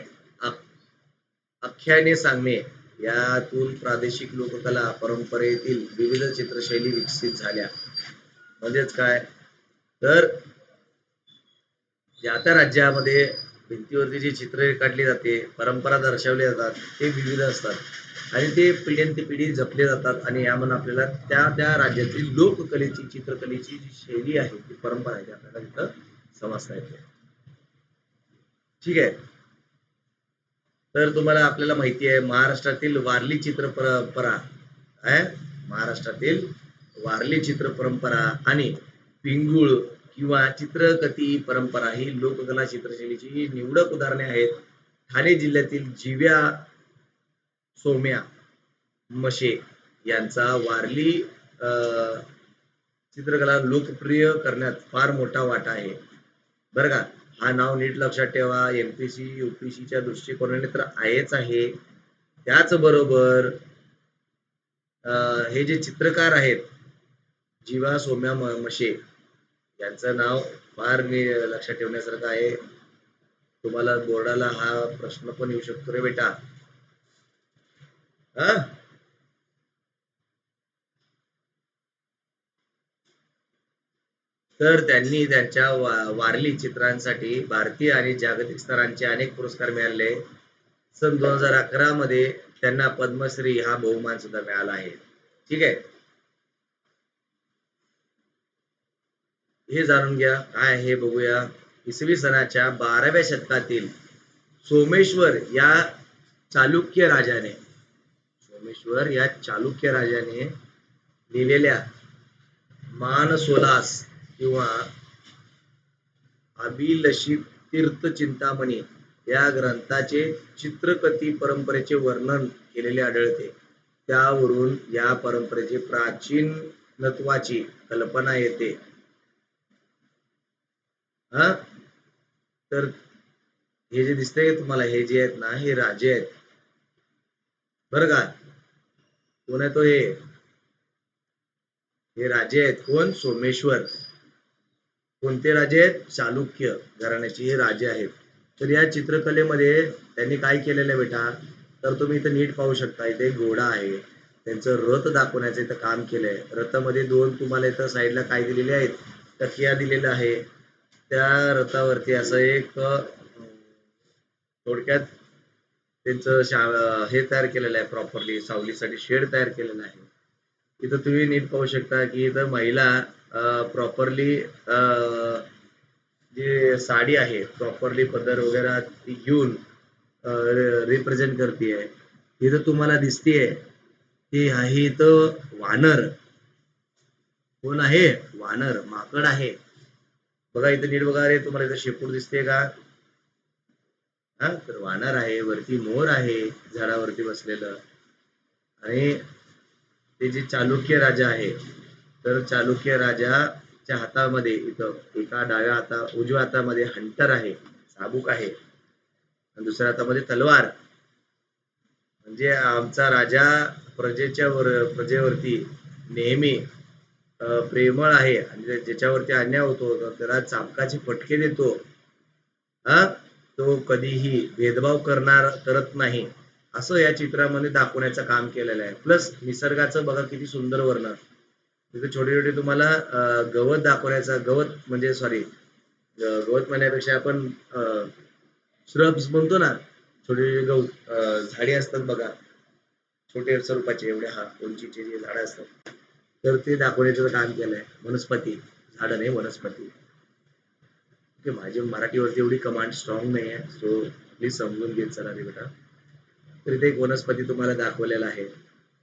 आख्याने सांगणे, यातून प्रादेशिक लोककला परंपरेतील विविध चित्रशैली विकसित झाल्या. म्हणजेच काय, तर ज्या त्या राज्यामध्ये भिंतीवरती जी चित्र काढली जाते, परंपरा दर्शवल्या जातात, ते विविध असतात आणि ते पिढ्यान ते पिढी जपले जातात आणि यामध्ये आपल्याला त्या त्या राज्यातील लोककलेची, चित्रकलेची जी शैली आहे, ती परंपरा आहे, ती आपल्याला तिथं समजता येते. ठीक आहे. तर तुम्हाला आपल्याला माहिती आहे महाराष्ट्रातील वारली चित्र परंपरा आहे, महाराष्ट्रातील वारली चित्र परंपरा आणि पिंगुळ किंवा चित्रकथी परंपरा ही लोककला चित्रशैलीची निवडक उदाहरणे आहेत. ठाणे जिल्ह्यातील जिव्या सोम्या मशे यांचा वारली चित्रकला लोकप्रिय करण्यात फार मोठा वाटा आहे, बरं का. हा नाव नीट लक्षात ठेवा, एमपीसी यूपीसीच्या दृष्टिकोनाने तर आहेच आहे. त्याचबरोबर हे जे चित्रकार आहेत जीवा सोम्या मशे यांचं नाव फार लक्षात ठेवण्यासारखं आहे. तुम्हाला बोर्डाला हा प्रश्न पण येऊ शकतो रे बेटा. हा, तर त्यांनी त्यांच्या वारली चित्रांसाठी भारतीय आणि जागतिक स्तरांचे अनेक पुरस्कार मिळाले. सन 2011 मध्ये त्यांना पद्मश्री हा बहुमान सुद्धा मिळाला आहे. ठीक आहे, हे जाणून घ्या काय हे बघूया. इसवी सनाच्या 12व्या शतकातील सोमेश्वर या चालुक्य राजाने, सोमेश्वर या चालुक्य राजाने लिहिलेल्या मानसोलास किंवा अभिलषित तीर्थ चिंतामणी या ग्रंथाचे चित्रकथी परंपरेचे वर्णन केलेले आढळते. त्यावरून या परंपरेची प्राचीनत्वाची कल्पना येते. हा, तर हे जे दिसतंय तुम्हाला, हे जे आहेत ना, हे राजे आहेत, बरं का. कोण आहे तो, हे राजे आहेत. कोण? सोमेश्वर. कोणते राजे आहेत? चालुक्य घराण्याचे हे राजे आहेत. तर या चित्रकलेमध्ये त्यांनी काय केलेलं आहे बेटा, तर तुम्ही इथं नीट पाहू शकता. इथे घोडा आहे, त्यांचं रथ दाखवण्याचं इथं काम केलंय. रथामध्ये दोन तुम्हाला इथं साईडला काय दिलेले आहेत, तकिया दिलेला आहे. त्या रथावरती असं एक थोडक्यात त्यांचं हे तयार केलेलं आहे, प्रॉपरली सावलीसाठी शेड तयार केलेला आहे. इथं तुम्ही नीट पाहू शकता की इथं महिला प्रॉपरली जे साडी आहे प्रॉपरली पदर वगैरे ती घेऊन रिप्रेझेंट करते. इथं तुम्हाला दिसतेय की आहे इथं वानर. कोण आहे? वानर, माकड आहे. बघा इथं नीट बघा रे, तुम्हाला इथं शेपूट दिसते का? हा, तर वानर आहे. वरती मोर आहे झाडावरती बसलेलं. आणि ते जे चालुक्य राजा आहे, तर चालुक्य राजाच्या हातामध्ये इथं एका डाव्या उजव्या हातामध्ये हंटर आहे, चाबूक आहे, आणि दुसऱ्या हातामध्ये तलवार. म्हणजे आमचा राजा प्रजेवरती नेहमी प्रेमळ आहे आणि ज्याच्यावरती अन्याय होतो त्याला चाबकाचे फटके देतो. हा, तो कधीही भेदभाव करत नाही, असं या चित्रामध्ये दाखवण्याचं काम केलेलं आहे. प्लस निसर्गाचं बघा किती सुंदर वर्णन. तिथे छोटे छोटे तुम्हाला गवत दाखवण्याचा, गवत म्हणजे सॉरी गवत म्हणण्यापेक्षा आपण श्रब्स म्हणतो ना, छोटे छोटे गवत झाडे असतात बघा, छोटे स्वरूपाचे एवढे हा उंचीचे जे झाडं असतात, तर ते दाखवण्याचं काम केलंय. वनस्पती, झाडं नाही वनस्पती. माझी मराठीवरती एवढी कमांड स्ट्रॉंग नाही आहे, सो प्लीज समजून घेत चला रे बेटा. तिथे एक वनस्पती तुम्हाला दाखवलेला आहे.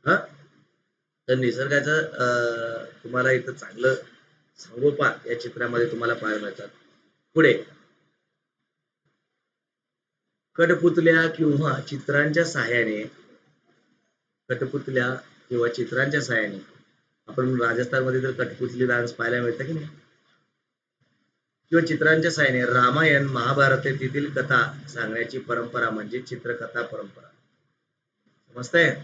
हा, तर निसर्गाचं तुम्हाला इथं चांगलं संगोपन या चित्रामध्ये तुम्हाला पाहायला मिळतात. पुढे कठपुतळ्या किंवा चित्रांच्या सहाय्याने कठपुतळ्या किंवा चित्रांच्या सहाय्याने आपण राजस्थानमध्ये तर कठपुतली डान्स पाहायला मिळतं की नाही, किंवा चित्रांच्या सहाय्याने रामायण महाभारत येथील कथा सांगण्याची परंपरा म्हणजे चित्रकथा परंपरा. समजतंय?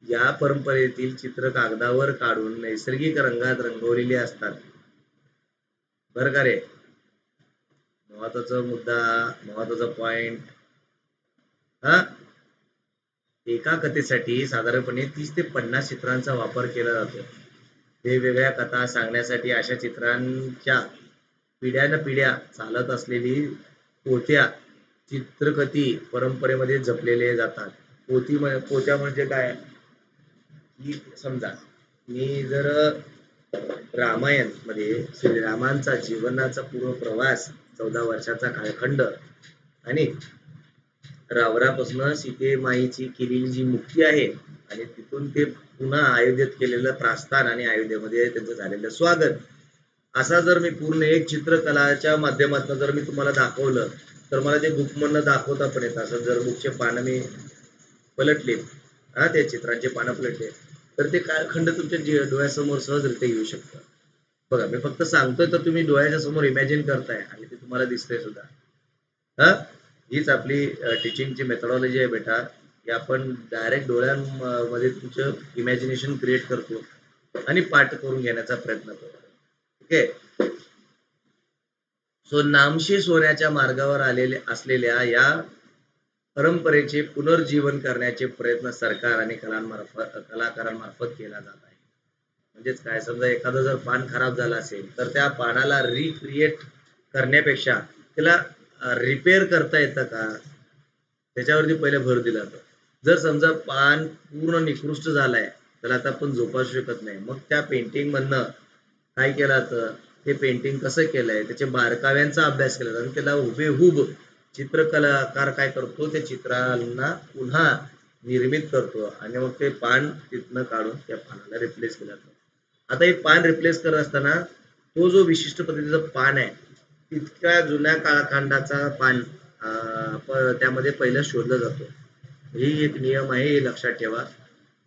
या परंपरेतील चित्र कागदावर काढून नैसर्गिक रंगात रंगवलेली असतात. बरं का रे, महत्वाचा मुद्दा, महत्वाचा पॉइंट. हा, एका कथेसाठी साधारणपणे 30 ते 50 चित्रांचा वापर केला जातो. वेगवेगळ्या कथा सांगण्यासाठी अशा चित्रांच्या पिढ्यान पिढ्या चालत असलेली पोथ्या चित्रकथी परंपरेमध्ये जपलेले जातात. पोथ्या म्हणजे काय की समजा मी जर रामायण मध्ये श्रीरामांचा जीवनाचा पूर्ण प्रवास 14 वर्षाचा कालखंड आणि रावणापासून सीतेमाईची केलेली जी मुक्ती आहे आणि तिथून ते पुन्हा अयोध्येत केलेलं प्रस्थान आणि अयोध्येमध्ये त्यांचं झालेलं स्वागत, असा जर मी पूर्ण एक चित्रकलाच्या माध्यमातून जर मी तुम्हाला दाखवलं तर मला ते बुक मधनं दाखवता पण येत. असं जर बुकचे पानं मी पलटले, हा, त्या चित्रांचे पानं पलटले तर ते कालखंड तुमच्या डोळ्यासमोर सहजरित्या येऊ शकतं. बघा, मी फक्त सांगतोय तर तुम्ही डोळ्याच्या समोर इमॅजिन करताय आणि ते तुम्हाला दिसतंय सुद्धा. हा, हीच आपली टीचिंगची मेथडॉलॉजी आहे बेटा, की आपण डायरेक्ट डोळ्यांमध्ये तुमचं इमॅजिनेशन क्रिएट करतो आणि पाठ करून घेण्याचा प्रयत्न करतो. ओके. सो नामशे सोन्याच्या मार्गावर आलेले असलेल्या या परंपरेचे पुनर्जीवन करण्याचे प्रयत्न सरकार आणि कलाकारांमार्फत केला जात आहे. म्हणजेच काय, समजा एखादं जर पान खराब झालं असेल तर त्या पानाला रिक्रिएट करण्यापेक्षा त्याला रिपेअर करता येतं का, त्याच्यावरती पहिले भर दिला जातो. जर समजा पान पूर्ण निकृष्ट झालाय त्याला आता आपण जोपासू शकत नाही, मग त्या पेंटिंग मधनं काय केलं जातं, ते पेंटिंग कसं केलंय त्याच्या बारकाव्यांचा अभ्यास केला जातो आणि त्याला हुबेहूब चित्रकलाकार काय करतो, त्या चित्रांना पुन्हा निर्मित करतो आणि मग ते पान तिथनं काढून त्या पानाला रिप्लेस केलं जातं. आता हे पान रिप्लेस करत असताना तो जो विशिष्ट पद्धतीचा पान आहे तितक्या जुन्या काळखंडाचा पान त्यामध्ये पहिलं शोधलं जातो. ही एक नियम आहे, हे लक्षात ठेवा.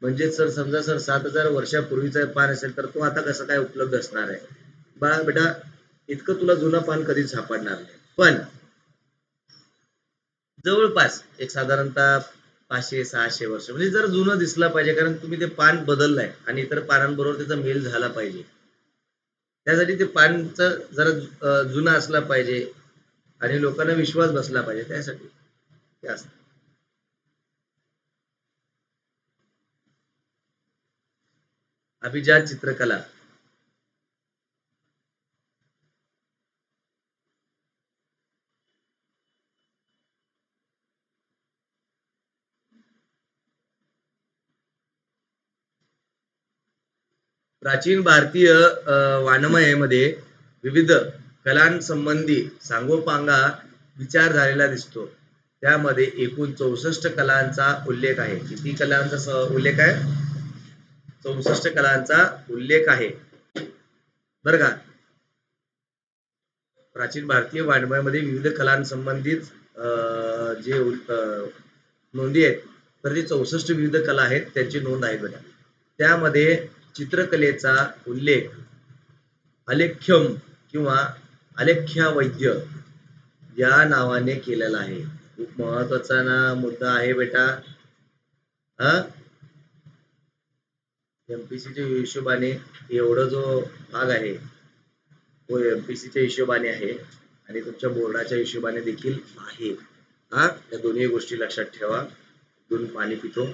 म्हणजे सर समजा सर 7,000 वर्षापूर्वीचा पान असेल तर तो आता कसं काय उपलब्ध असणार आहे. बाळा बेटा, इतकं तुला जुनं पान कधीच सापडणार नाही, पण जवळपास एक साधारणतः 500-600 वर्ष म्हणजे जर जुनं दिसलं पाहिजे, कारण तुम्ही ते पान बदललंय आणि इतर पानांबरोबर त्याचा मेल झाला पाहिजे, त्यासाठी ते पानचं जरा जुनं असला पाहिजे आणि लोकांना विश्वास बसला पाहिजे, त्यासाठी ते असतं. अभिजात चित्रकला. प्राचीन भारतीय वाङ्मयामध्ये विविध कलांसंबंधी सांगोपांगा विचार झालेला दिसतो. त्यामध्ये एकूण 64 कलांचा उल्लेख आहे. किती कलांचा उल्लेख आहे? 64 कलांचा उल्लेख आहे, बरं का. प्राचीन भारतीय वाङ्मयामध्ये विविध कलांसंबंधित जे नोंदी आहेत, तर ते 64 विविध कला आहेत, त्यांची नोंद आहे बेटा. त्यामध्ये चित्रकलेचा उल्लेख अलेख्यम किंवा अलेख्या वैद्य या नावाने केलेला आहे. खूप महत्वाचा ना मुद्दा आहे बेटा. हा, एमपीसीच्या हिशोबाने एवढा जो भाग आहे तो एमपीसीच्या हिशोबाने आहे आणि तुमच्या बोर्डाच्या हिशोबाने देखील आहे. हा, या दोन्ही गोष्टी लक्षात ठेवा. दोन पाणी पितो.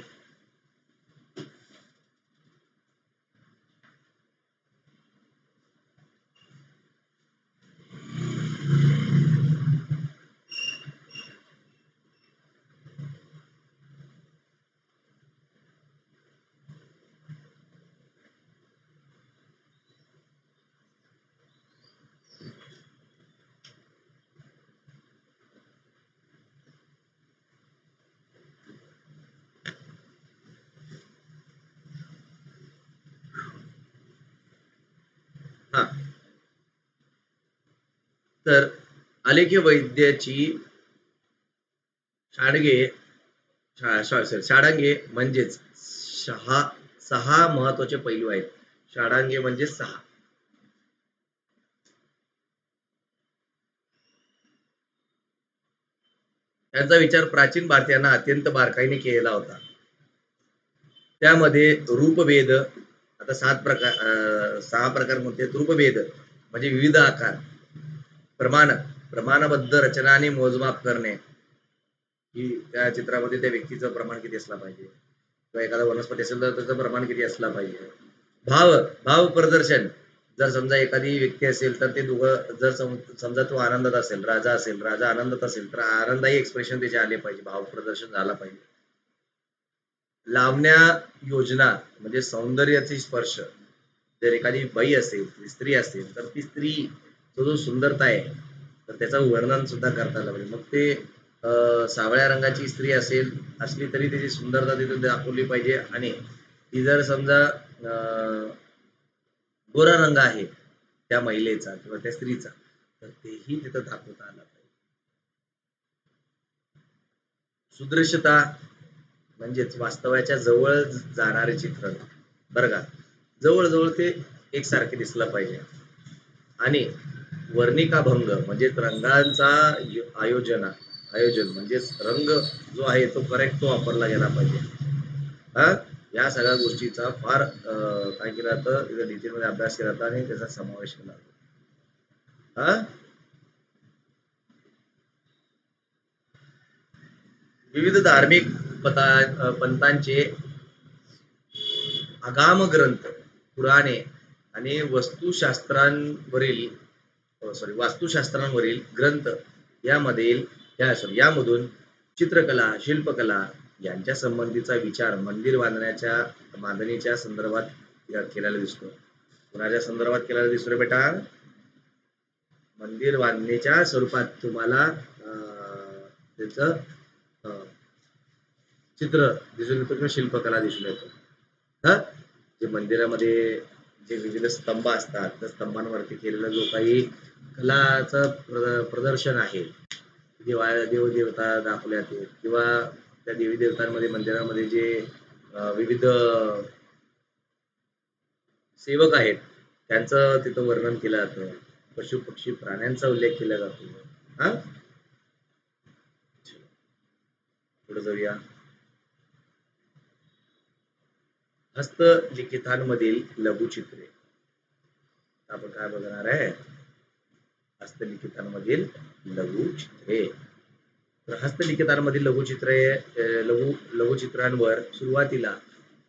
तर आलेख्य वैद्याची षाडांगे म्हणजेच सहा महत्वाचे पैलू आहेत. षाडांगे म्हणजे सहा. त्यांचा विचार प्राचीन भारतीयांना अत्यंत बारकाईने केलेला होता. त्यामध्ये रूपभेद, आता सहा प्रकार कोणते? रूपभेद म्हणजे विविध आकार, प्रमाणबद्ध रचना आणि मोजमाप करणे, की त्या चित्रामध्ये त्या व्यक्तीचं प्रमाण किती असला पाहिजे, किंवा एखादा वनस्पती असेल तर त्याचं प्रमाण किती असला पाहिजे. भाव प्रदर्शन, जर समजा एखादी व्यक्ती असेल तर ते दोघं, जर समजा तो आनंदात असेल, राजा आनंदात असेल तर आनंदाही एक्सप्रेशन त्याचे आले पाहिजे, भाव प्रदर्शन झाला पाहिजे. लावण्या योजना म्हणजे सौंदर्याची स्पर्श, जर एखादी बाई असेल, स्त्री असेल तर ती स्त्री जो सुंदरता आहे तर त्याचं वर्णन सुद्धा करता आलं पाहिजे. मग ते सावळ्या रंगाची स्त्री असली तरी त्याची सुंदरता तिथे दाखवली पाहिजे, आणि ती जर समजा गोरा रंग आहे त्या महिलेचा किंवा त्या स्त्रीचा तर तेही तिथं दाखवता आलं पाहिजे. सुदृश्यता म्हणजेच वास्तवाच्या जवळ जाणारे चित्रण, बरं का, जवळ ते एकसारखे दिसलं पाहिजे. आणि वर्णिकाभंग म्हणजे रंगांचा आयोजन म्हणजे रंग जो आहे तो करेक्ट तो वापरला गेला पाहिजे. हा, या सगळ्या गोष्टीचा फार काय केला तर डिटेलमध्ये अभ्यास केला होता आणि त्याचा समावेश केला होता. विविध धार्मिक पंथांचे आगाम ग्रंथ, पुराणे आणि वास्तुशास्त्रांवरील ग्रंथ यामधून चित्रकला, शिल्पकला यांच्या संबंधीचा विचार मंदिर बांधणीच्या संदर्भात केलेला दिसतो. कुणाच्या संदर्भात केलेला दिसतो रे बेटा? मंदिर बांधणीच्या स्वरूपात तुम्हाला त्याचं चित्र दिसून येतो किंवा शिल्पकला दिसून येतो. जे मंदिरामध्ये जे विविध स्तंभ असतात त्या स्तंभांवरती केलेला जो काही कलाचं प्रदर्शन आहे, देवदेवता दाखवल्या आहेत, किंवा त्या देवी देवतांमध्ये मंदिरामध्ये जे विविध सेवक आहेत त्यांचं तिथं वर्णन केलं जातं. पशु पक्षी प्राण्यांचा उल्लेख केला जातो. पुढे जाऊया. हस्तलिखितांमधील लघुचित्रे. आपण काय बघणार आहे? हस्तलिखितांमधील लघुचित्रे. तर हस्तलिखितांमधील लघुचित्रांवर सुरुवातीला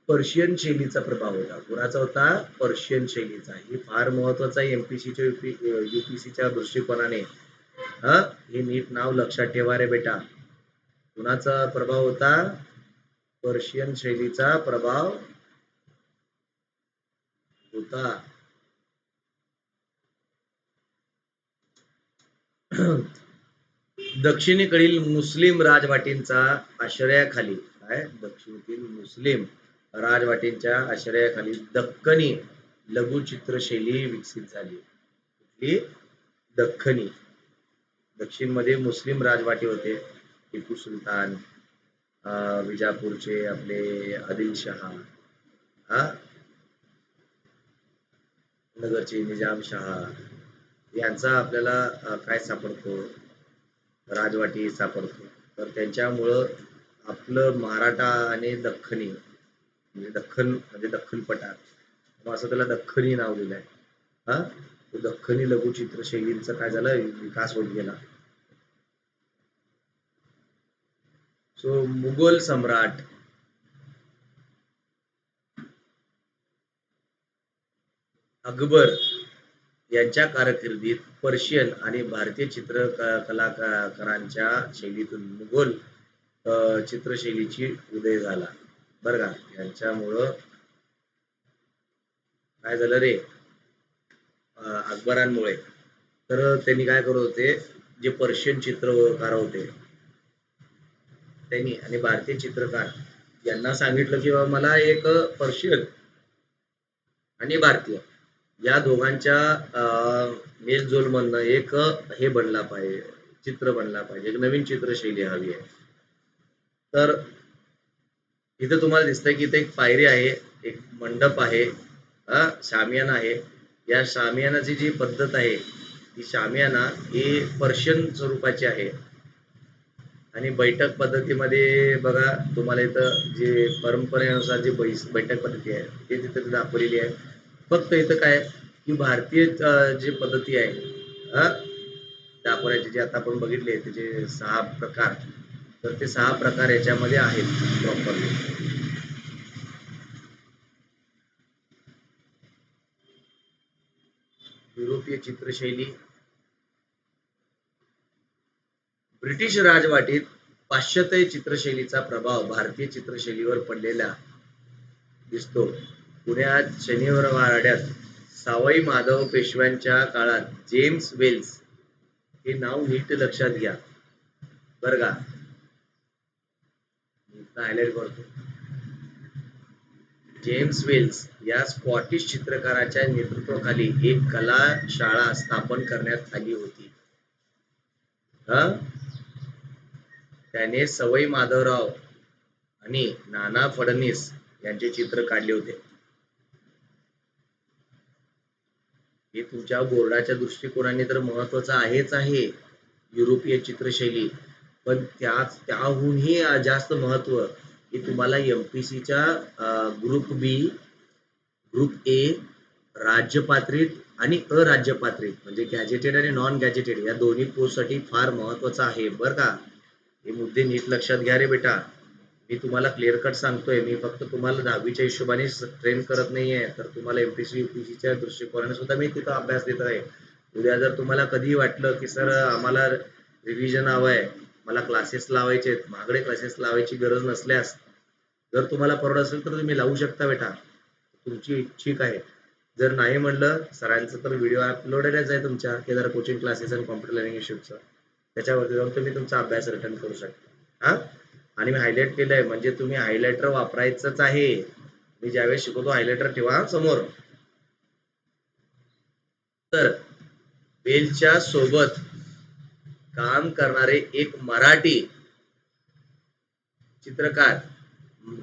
पर्शियन शैलीचा प्रभाव होता. कुणाचा होता? पर्शियन शैलीचा. ही फार महत्वाचा आहे एमपीसीच्या युपीसीच्या दृष्टिकोनाने. हे नीट नाव लक्षात ठेवा रे बेटा. कुणाचा प्रभाव होता? पर्शियन शैलीचा प्रभाव होता. दक्षिणेकडील मुस्लिम राजवाटींचा आश्रयाखाली, दक्षिणेतील मुस्लिम राजवाटींच्या आश्रयाखाली दख्खनी लघुचित्रशैली विकसित झाली. कुठली? दख्खनी. दक्षिणमध्ये मुस्लिम राजवाटे होते. टिपू सुलतान, विजापूरचे आपले आदिलशहा, नगरचे निजामशहा, यांचा आपल्याला काय सापडतो? राजवाटी सापडतो. तर त्यांच्यामुळं आपलं मराठा आणि दख्खनी म्हणजे दख्खन पठार, असं त्याला दख्खनी नाव दिलंय. दख्खनी लघुचित्र शैलींचा काय झालं? विकास होत गेला. सो मुघल सम्राट अकबर यांच्या कारकिर्दीत पर्शियन आणि भारतीय कलाकारांच्या शैलीतून मुघल चित्रशैलीची उदय झाला. बरं का, यांच्यामुळं काय झालं रे? अकबरांमुळे. तर त्यांनी काय करत होते, जे पर्शियन चित्रकार होते त्यांनी आणि भारतीय चित्रकार यांना सांगितलं की मला एक पर्शियन आणि भारतीय या दोघांच्या मेलजोल मधनं एक हे बनला पाहिजे, चित्र बनला पाहिजे, एक नवीन चित्रशैली हवी आहे. तर इथं तुम्हाला दिसतंय की इथे एक पायरी आहे, एक मंडप आहे, शामियाना आहे. या शामियानाची जी पद्धत आहे ती शामियाना ही पर्शियन स्वरूपाची आहे. आणि बैठक पद्धतीमध्ये बघा तुम्हाला इथं जे परंपरेनुसार जी बैठक पद्धती आहे ते तिथे दाखवलेली आहे. फक्त इथं काय की भारतीय जी पद्धती आहे दाखवण्याचे जे आता आपण बघितले त्याचे 6 प्रकार, तर ते 6 प्रकार याच्यामध्ये आहेत प्रॉपरली. युरोपीय चित्रशैली, ब्रिटिश राजवटीत पाश्चात्य चित्रशैलीचा प्रभाव भारतीय चित्रशैलीवर पडलेला दिसतो. पुण्यात शनिवारवाड्यात सवाई माधव पेशव्यांच्या काळात जेम्स वेल्स हे नाव नीट लक्षात घ्या बरं का. हायलाइट करतो. जेम्स वेल्स या स्कॉटिश चित्रकाराच्या नेतृत्वाखाली एक कला शाळा स्थापन करण्यात आली होती. त्याने सवाई माधवराव आणि नाना फडणीस यांचे चित्र काढले होते. हे तुमच्या बोर्डाच्या दृष्टिकोनाने तर महत्वाचं आहेच आहे युरोपीय चित्रशैली, पण त्याहूनही जास्त महत्व की तुम्हाला एमपीसीच्या ग्रुप बी, ग्रुप ए, राज्य पात्रित आणि अराज्य पात्रित म्हणजे गॅजेटेड आणि नॉन गॅजेटेड या दोन्ही पोस्टसाठी फार महत्वाचं आहे बरं का. हे मुद्दे नीट लक्षात घ्या रे बेटा. मी तुम्हाला क्लिअर कट सांगतोय, मी फक्त तुम्हाला 10वीच्या हिशोबाने ट्रेन करत नाहीये, तर तुम्हाला एमपीसी युपीसीच्या दृष्टिकोनाने सुद्धा मी तिथं अभ्यास देत आहे. उद्या जर तुम्हाला कधी वाटलं की सर आम्हाला रिव्हिजन हवंय, मला क्लासेस लावायचे, महागडे क्लासेस लावायची गरज नसल्यास जर तुम्हाला परवडत असेल तर तुम्ही लावू शकता बेटा, तुमची इच्छिक आहे. जर नाही म्हणलं सरांचं तर व्हिडिओ अपलोडेडच आहे तुमच्या केदार कोचिंग क्लासेस आणि कॉम्प्युटर लर्निंग इन्स्टिट्यूटचा, त्याच्यावरती जाऊन तुम्ही तुमचा अभ्यास रिटर्न करू शकता. आणि मी हायलाइट केलंय म्हणजे तुम्ही हायलाइटर वापरायचंच आहे. मी ज्यावेळेस शिकवतो हायलाइटर ठेवा समोर. तर वेलच्या सोबत काम करणारे एक मराठी चित्रकार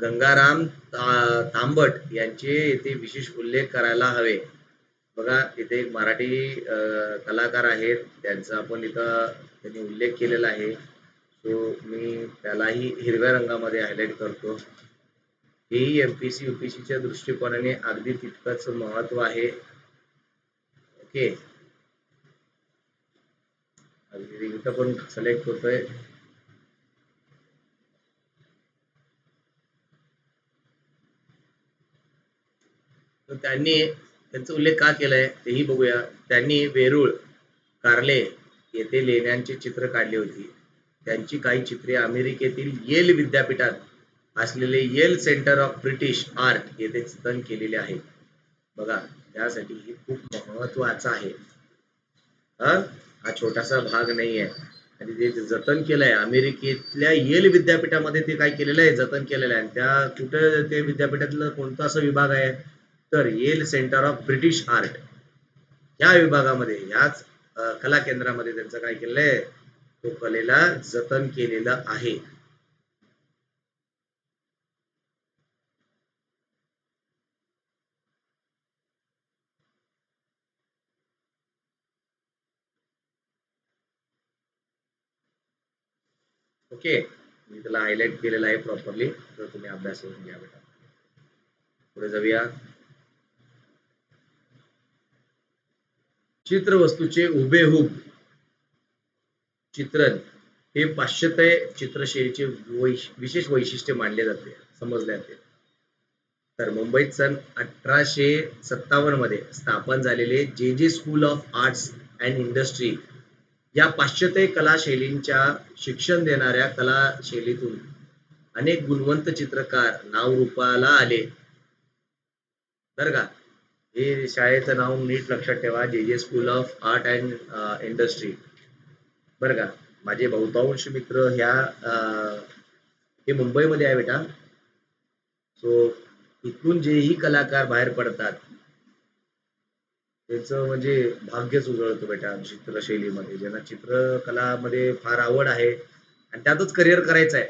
गंगाराम तांबट यांचे येथे विशेष उल्लेख करायला हवे. बघा इथे एक मराठी कलाकार आहेत, त्यांचा आपण इथं त्यांनी उल्लेख केलेला आहे. सो मी त्यालाही हिरव्या रंगामध्ये हायलाइट करतो. हेही एमपीसी युपीसीच्या दृष्टिकोनाने अगदी तितकंच महत्व आहे. ओके, इथं पण सिलेक्ट होतोय. तर त्यांनी त्यांचा उल्लेख का केलाय तेही बघूया. त्यांनी वेरूळ, कारले येथे लेण्यांची चित्र काढली होती. त्यांची काही चित्रे अमेरिकेतील येल विद्यापीठात असलेले Yale centre of British art येथे जतन केलेले आहे. बघा त्यासाठी हे खूप महत्वाचं आहे. हा छोटासा भाग नाही आहे. आणि ते जतन केलंय अमेरिकेतल्या येल विद्यापीठामध्ये, ते काय केलेलं आहे जतन केलेलं आहे. त्या कुठं ते विद्यापीठातलं कोणता असा विभाग आहे तर Yale centre of British art या विभागामध्ये, याच कला केंद्रामध्ये त्यांचं काय केलंय, तो कलेला जतन केलेलं आहे. ओके, मी त्याला हायलाइट केलेलं आहे प्रॉपरली, तर तुम्ही अभ्यास करून घ्या बेटा. पुढे जाऊया. चित्रवस्तूचे हुबेहूब चित्रण हे पाश्चात्य चित्रशैलीचे विशेष वैशिष्ट्य मानले जाते, समजले जाते. तर मुंबईत सन 1857 मध्ये स्थापन झालेले जे जे school of arts and industry या पाश्चात्य कला शैलींच्या शिक्षण देणाऱ्या कला शैलीतून अनेक गुणवंत चित्रकार नावरूपाला आले बर का. हे शाळेचं नाव नीट लक्षात ठेवा, जे जे school of art and industry बर का. माझे बहुतांश मित्र ह्या हे मुंबईमध्ये आहे बेटा. सो इथून जेही कलाकार बाहेर पडतात त्यांचं म्हणजे भाग्यच उजळतं बेटा चित्रशैलीमध्ये. ज्यांना चित्रकलामध्ये फार आवड आहे आणि त्यातच करिअर करायचं आहे,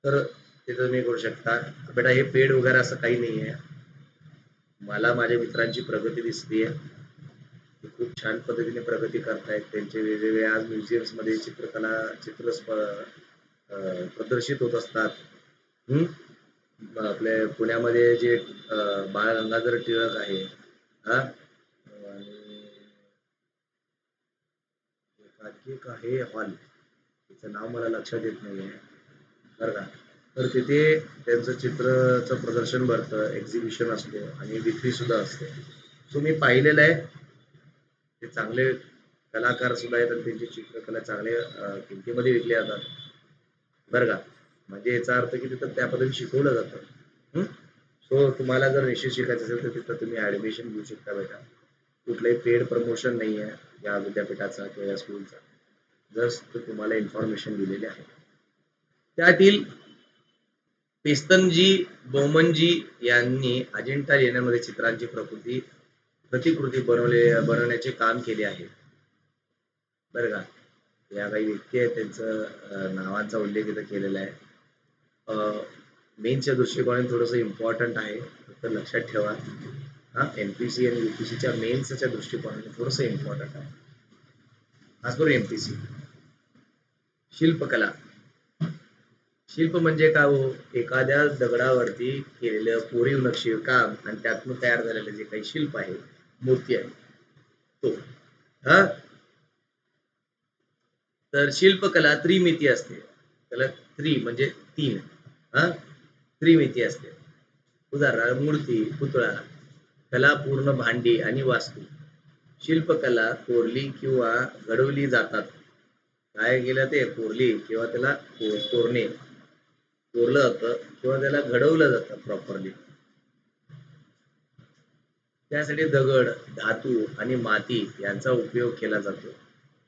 तर ते तुम्ही करू शकता बेटा. हे पेड वगैरे असं काही नाही आहे. मला माझ्या मित्रांची प्रगती दिसतीये, ते खूप छान पद्धतीने प्रगती करतायत. त्यांचे वेगवेगळे आज म्युझियम्स मध्ये चित्रकला प्रदर्शित होत असतात. आपल्या पुण्यामध्ये जे बाळ गंगाधर टिळक आहे, हा, आणि आणखी एक आहे हॉल, त्याचं नाव मला लक्षात येत नाहीये बरं का. तर तिथे त्यांचं चित्रचं प्रदर्शन भरतं, एक्झिबिशन असतो आणि विक्री सुद्धा असते. सो मी पाहिलेलं आहे. ते चांगले कलाकार सुद्धा आहेत आणि त्यांची चित्रकला चांगल्या किमतीमध्ये विकली जातात बरं का. म्हणजे याचा अर्थ की तिथं त्या पद्धतीने शिकवलं जातं. सो तुम्हाला जर निश्चित शिकायचं असेल तर तिथं तुम्ही ऍडमिशन घेऊ शकता बेटा. कुठलंही पेड प्रमोशन नाही आहे या विद्यापीठाचा किंवा या स्कूलचा, जस्ट तुम्हाला इन्फॉर्मेशन दिलेली आहे. त्यातील पेस्तनजी बोमनजी यांनी अजिंठा लेण्यांमध्ये चित्रांची प्रतिकृती बनवण्याचे काम केले आहे बरं का. या काही व्यक्ती आहेत, त्यांचं नावांचा उल्लेख इथं केलेला आहे. मेन्सच्या दृष्टिकोनाने थोडंसं इम्पॉर्टंट आहे, तर लक्षात ठेवा. हा, एमपीसी आणि युपीसीच्या मेन्सच्या दृष्टिकोनाने थोडंसं इम्पॉर्टंट आहे, खास करून एमपीसी. शिल्पकला. शिल्प म्हणजे काय हो? एखाद्या दगडावरती केलेलं कोरीव नक्षीकाम आणि त्यातून तयार झालेलं जे काही शिल्प आहे, मूर्ती आहे, तो. हा, तर शिल्पकला त्रिमिती असते. त्याला म्हणजे 3. हा, त्रिमिती असते. उदाहरण मूर्ती, पुतळा, कला पूर्ण भांडी आणि वास्तू. शिल्पकला कोरली किंवा घडवली जातात. काय केलं ते कोरली किंवा त्याला कोरणे कोरलं जातं किंवा त्याला घडवलं जातं प्रॉपरली. त्यासाठी दगड, धातू आणि माती यांचा उपयोग केला जातो.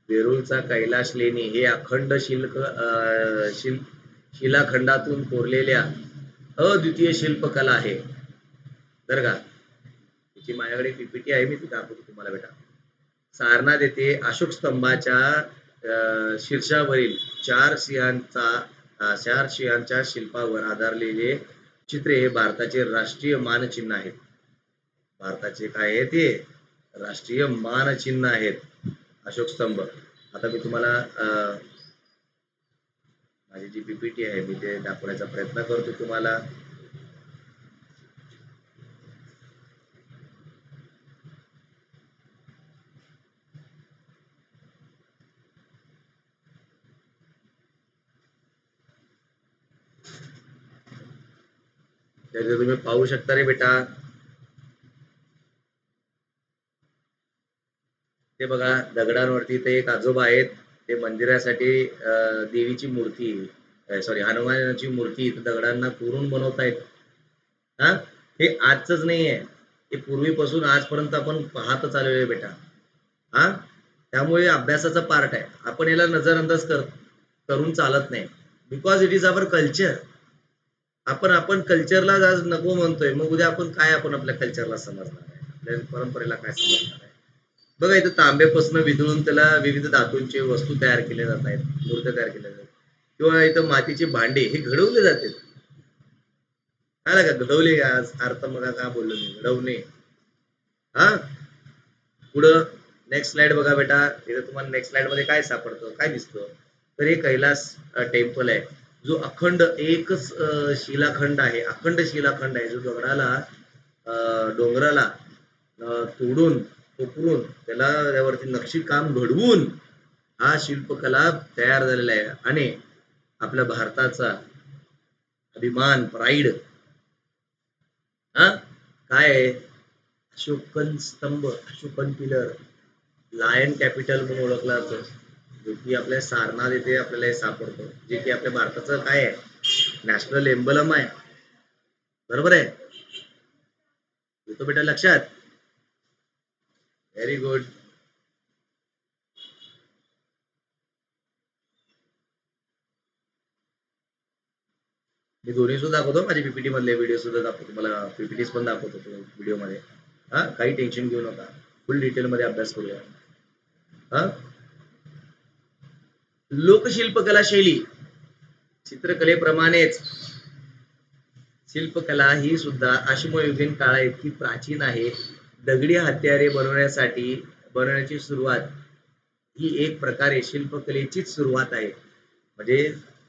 वेरूळचा कैलाश लेणी हे अखंड शिलाखंडातून कोरलेल्या अद्वितीय शिल्पकला आहे बरं का. तिची माझ्याकडे पीपीटी आहे, मी ती दाखवतो तुम्हाला बेटा. सारनाथ येथे अशोक स्तंभाच्या शीर्षावरील 4 सिंहांच्या शिल्पावर आधारलेले चित्रे हे भारताचे राष्ट्रीय मानचिन्ह आहेत. भारताचे काय आहे ते राष्ट्रीय मानचिन्ह आहेत अशोक स्तंभ. आता मी तुम्हाला माझी जी पीपीटी आहे मी ते दाखवण्याचा प्रयत्न करतो तुम्हाला. त्याचे तुम्ही पाहू शकता रे बेटा. ते बघा दगडांवरती ते एक आजोबा आहेत, ते मंदिरासाठी देवीची मूर्ती, सॉरी हनुमानाची मूर्ती दगडांना कोरून बनवतायत. हा, हे आजच नाहीये, हे पूर्वीपासून आजपर्यंत आपण पाहतच आलेलो आहे बेटा. हा, त्यामुळे अभ्यासाचा पार्ट आहे. आपण याला नजरअंदाज करून चालत नाही, because it is our culture. आपण आपण कल्चरला आज नको म्हणतोय, मग उद्या आपण काय आपण आपल्या कल्चरला समजणार आहे, आपल्या परंपरेला काय समजणार आहे. बघा इथं तांब्यापासून विधळून त्याला विविध धातूंचे वस्तू तयार केल्या जात आहेत, मूर्त्या तयार केल्या जातात, किंवा इथं मातीचे भांडे हे घडवले जाते. काय का घडवले, आज अर्थ मग का बोललो मी, घडवणे. हा, पुढं नेक्स्ट स्लाइड बघा बेटा. इथं तुम्हाला नेक्स्ट स्लाइड मध्ये काय सापडतं, काय दिसतं, तर हे कैलास टेम्पल आहे, जो अखंड एकच शिलाखंड आहे, अखंड शिलाखंड आहे, जो डोंगराला तोडून कोपरून त्याला त्यावरती नक्षीकाम घडवून हा शिल्पकला तयार झालेला आहे. आणि आपल्या भारताचा अभिमान, प्राईड, हा, काय आहे, अशोकन स्तंभ, अशोकन पिलर, लायन कॅपिटल म्हणून ओळखला जातो, जो की आपल्या सारनाथ येथे आपल्याला हे सापडतो, जे की आपल्या भारताचं काय आहे, नॅशनल एम्बलम आहे. बरोबर आहे, येतो बेटा लक्षात. Very good. मी दोन्ही सुद्धा दाखवतो, माझी पीपीटी मधले व्हिडिओ सुद्धा दाखवतो, मला पीपीटीज पण दाखवतो व्हिडिओ मध्ये. हा, काही टेन्शन घेऊ नका. फुल डिटेल मध्ये अभ्यास करूया. हा, लोकशिल्पकला शैली चित्रकलेप्रमाणेच शिल्पकला ही सुद्धा अश्मयुगीन काळा इतकी प्राचीन आहे. दगडी हत्यारे बनवण्याची सुरुवात ही एक प्रकारे शिल्पकलेचीच सुरुवात आहे. म्हणजे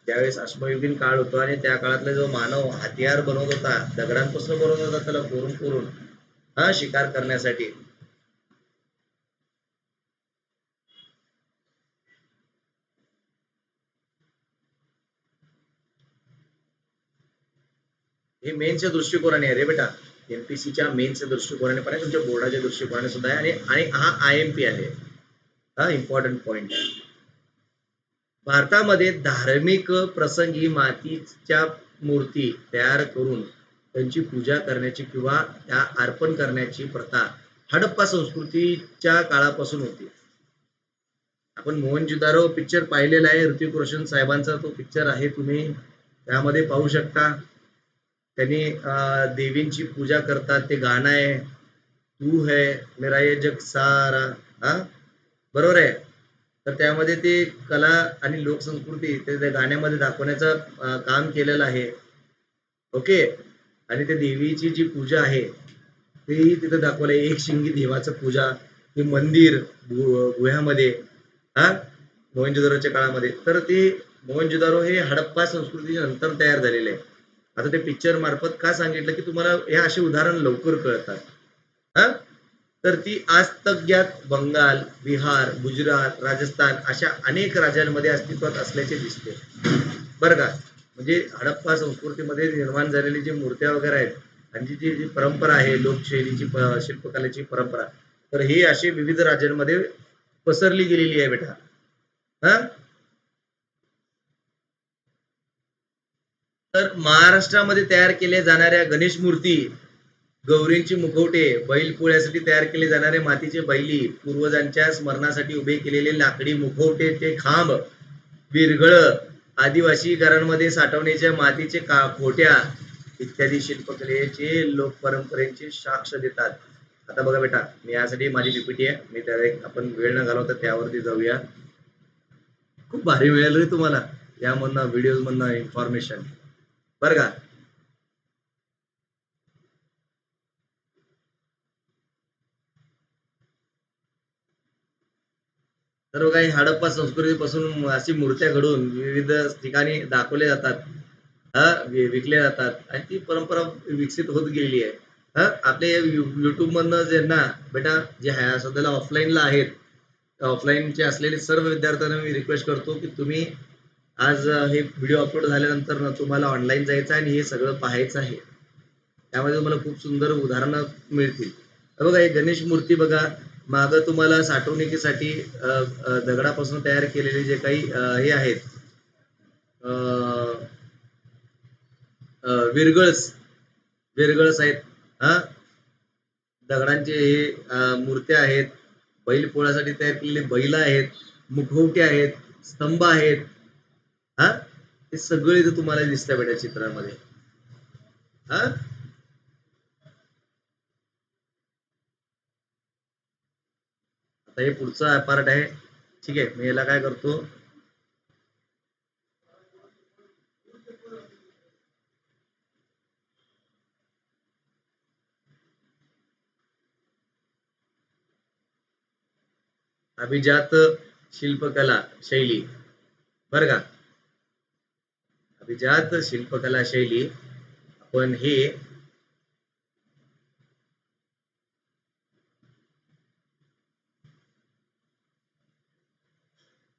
त्यावेळेस अश्मयुगीन काळ होता आणि त्या काळातला जो मानव हत्यार बनवत होता, दगडांपासून बनवत होता त्याला कोरून कोरून, हा, शिकार करण्यासाठी. हे मेनच्या दृष्टिकोनाने आहे रे बेटा. एमपीसीच्या मेनच्या दृष्टिकोनाने पण आहे, तुमच्या बोर्डाच्या दृष्टिकोनाने सुद्धा आहे, आणि हा IMP आहे. हा इम्पॉर्टंट पॉइंट आहे. भारतामध्ये धार्मिक प्रसंगी मातीच्या मूर्ती तयार करून त्यांची पूजा करण्याची किंवा त्या अर्पण करण्याची प्रथा हडप्पा संस्कृतीच्या काळापासून होती. आपण मोहनजोदारो पिक्चर पाहिलेला आहे, ऋतिक रोशन साहेबांचा तो पिक्चर आहे, तुम्ही त्यामध्ये पाहू शकता. त्यांनी देवींची पूजा करतात. ते गाणं आहे, तू है मेरा ये जग सारा, हा, बरोबर आहे. तर त्यामध्ये ते कला आणि लोकसंस्कृती ते त्या गाण्यामध्ये दाखवण्याचं काम केलेलं आहे. ओके. आणि ते देवीची जी पूजा आहे तेही तिथे दाखवलंय. एक शिंगी देवाचं पूजा, ते मंदिर गुह्यामध्ये, हा, मोहनजोदारोच्या काळामध्ये. तर ते मोहनजोदारो हे हडप्पा संस्कृतीच्या नंतर तयार झालेले आहे. आता ते पिक्चर मार्फत का सांगितलं की तुम्हाला हे असे उदाहरण लवकर कळतात. हा, तर ती आजतज्ञात बंगाल, बिहार, गुजरात, राजस्थान अशा अनेक राज्यांमध्ये अस्तित्वात असल्याचे दिसते, बरं का. म्हणजे हडप्पा संस्कृतीमध्ये निर्माण झालेली जी मूर्त्या वगैरे आहेत आणि जी जी परंपरा आहे लोकशैलीची शिल्पकलेची परंपरा, तर ही अशी विविध राज्यांमध्ये पसरली गेलेली आहे बेटा. हा, तर महाराष्ट्रामध्ये तयार केल्या जाणाऱ्या गणेश मूर्ती, गौरींची मुखवटे, बैल पोळ्यासाठी तयार केले जाणारे मातीचे बैली, पूर्वजांच्या स्मरणासाठी उभे केलेले लाकडी मुखवटे, ते खांब, विरगळ, आदिवासी घरांमध्ये साठवण्याच्या मातीचे खोट्या इत्यादी शिल्पकलेचे लोक परंपरेची साक्ष देतात. आता बघा बेटा, मी यासाठी माझी पीपीटी आहे, मी त्याला आपण वेळ न घालवता त्यावरती जाऊया. खूप भारी मिळेल रे तुम्हाला यामधनं, व्हिडिओ मधनं इन्फॉर्मेशन, बरं का. सर्व काही हडप्पा संस्कृतीपासून अशी मूर्त्या घडून विविध ठिकाणी दाखवले जातात, विकले जातात, आणि ती परंपरा विकसित होत गेलेली आहे. आपले युट्यूब मधनं ज्यांना बेटा जे सध्याला ऑफलाईनला आहेत, ऑफलाईनचे असलेले सर्व विद्यार्थ्यांना मी रिक्वेस्ट करतो की तुम्ही आज हे व्हिडिओ अपलोड झाल्यानंतर तुम्हाला ऑनलाईन जायचं आहे आणि हे सगळं पाहायचं आहे. त्यामध्ये तुम्हाला खूप सुंदर उदाहरणं मिळतील. बघा, हे गणेश मूर्ती बघा, माग तुम्हाला साठवणुकीसाठी दगडापासून तयार केलेले जे काही हे आहेत, विरगळस विरगळस आहेत, हा, दगडांचे हे मूर्त्या आहेत, बैल पोळ्यासाठी तयार केलेले बैल आहेत, मुखवटे आहेत, स्तंभ आहेत, हा, हे सगळे इथे तुम्हाला दिसतं बेटा चित्रामध्ये. हा, आता हे पुढचा पार्ट आहे, ठीक आहे. मी याला काय करतो, अभिजात शिल्पकला शैली, बर का. अभिजात शिल्पकला शैली आपण हे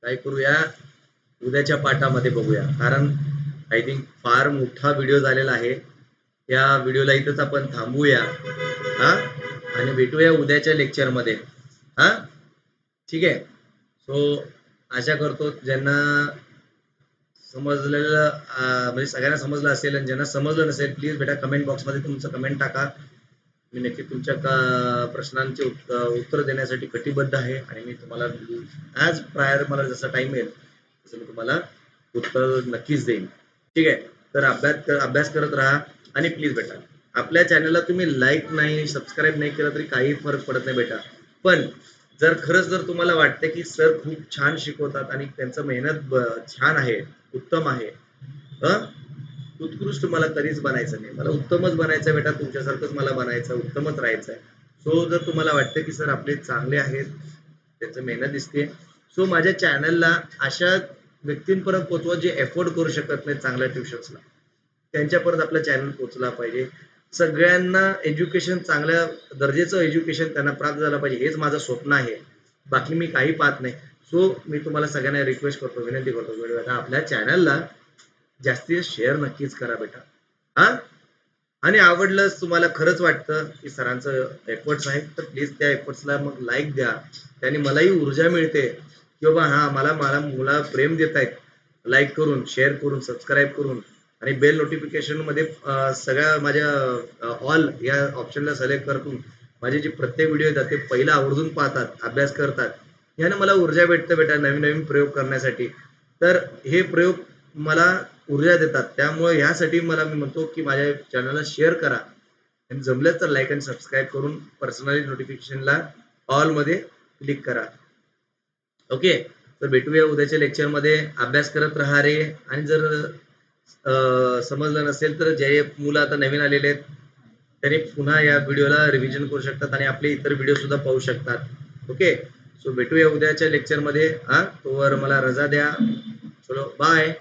काय करूया, उद्याच्या पाठामध्ये बघूया, कारण आय थिंक फार मोठा व्हिडिओ झालेला आहे. त्या व्हिडिओला इथंच आपण थांबूया, हा, आणि भेटूया उद्याच्या लेक्चरमध्ये. हा, ठीक आहे. सो आशा करतो ज्यांना समजलेलं, म्हणजे सगळ्यांना समजलं असेल, आणि ज्यांना समजलं नसेल प्लीज बेटा कमेंट बॉक्समध्ये तुमचं कमेंट टाका. मी नक्की तुमच्या प्रश्नांचे उत्तर देण्यासाठी कटिबद्ध आहे, आणि मी तुम्हाला ॲज प्रायर मला जसा टाइम मिळेल तसं मी तुम्हाला उत्तर नक्कीच देईन, ठीक आहे. तर अभ्यास करत राहा, आणि प्लीज बेटा आपल्या चॅनलला तुम्ही लाईक नाही, सबस्क्राईब नाही केलं तरी काही फरक पडत नाही बेटा. पण जर तुम्हाला वाटतं की सर खूप छान शिकवतात आणि त्यांचं मेहनत छान आहे, उत्तम आहे, उत्कृष्ट मला कधीच बनायचं नाही, मला उत्तमच बनायचं बेटा, तुमच्यासारखंच मला बनायचं, उत्तमच राहायचं आहे. सो जर तुम्हाला वाटतं की सर आपले चांगले आहेत, त्यांचं मेहनत दिसते, सो माझ्या चॅनलला अशा व्यक्तींपर्यंत पोहोचवा जे एफोर्ड करू शकत नाही चांगल्या ट्युशन्सला, त्यांच्यापर्यंत आपला चॅनल पोहोचला पाहिजे. सगळ्यांना एज्युकेशन, चांगल्या दर्जाचं एज्युकेशन त्यांना प्राप्त झालं पाहिजे, हेच माझं स्वप्न आहे. बाकी मी काही पाहत नाही. सो मी तुम्हाला सगळ्यांना रिक्वेस्ट करतो, विनंती करतो बेटा, आपल्या चॅनलला जास्तीत शेअर नक्कीच करा बेटा. हा, आणि आवडलंच तुम्हाला खरंच वाटतं की सरांचं एफर्ट्स आहेत तर प्लीज त्या एफर्ट्सला मग लाईक द्या, त्याने मलाही ऊर्जा मिळते की बाबा हा मला मला मुला प्रेम देत आहेत, लाईक करून, शेअर करून, सबस्क्राईब करून आणि बेल नोटिफिकेशन मध्ये सगळ्या माझ्या ऑल या ऑप्शनला सिलेक्ट करून माझे जे प्रत्येक व्हिडिओ येतात ते पहिला आवर्जून पाहतात, अभ्यास करतात. याने मला ऊर्जा भेटतं बेटा नवीन नवीन प्रयोग करण्यासाठी. तर हे प्रयोग मला ऊर्जा देतात, त्यामुळे ह्यासाठी मला मी म्हणतो की माझ्या चॅनलला शेअर करा आणि जमलंच तर लाईक आणि सबस्क्राईब करून पर्सनली नोटिफिकेशनला ऑल मध्ये क्लिक करा. ओके, तर भेटूया उद्याच्या लेक्चरमध्ये. अभ्यास करत राहा रे. आणि जर समजलं नसेल तर जे मुलं आता नवीन आलेले आहेत त्यांनी पुन्हा या व्हिडिओला रिव्हिजन करू शकतात आणि आपले इतर व्हिडिओ सुद्धा पाहू शकतात. ओके, सो भेटूया उद्याच्या लेक्चरमध्ये. तोवर मला रजा द्या. चलो बाय.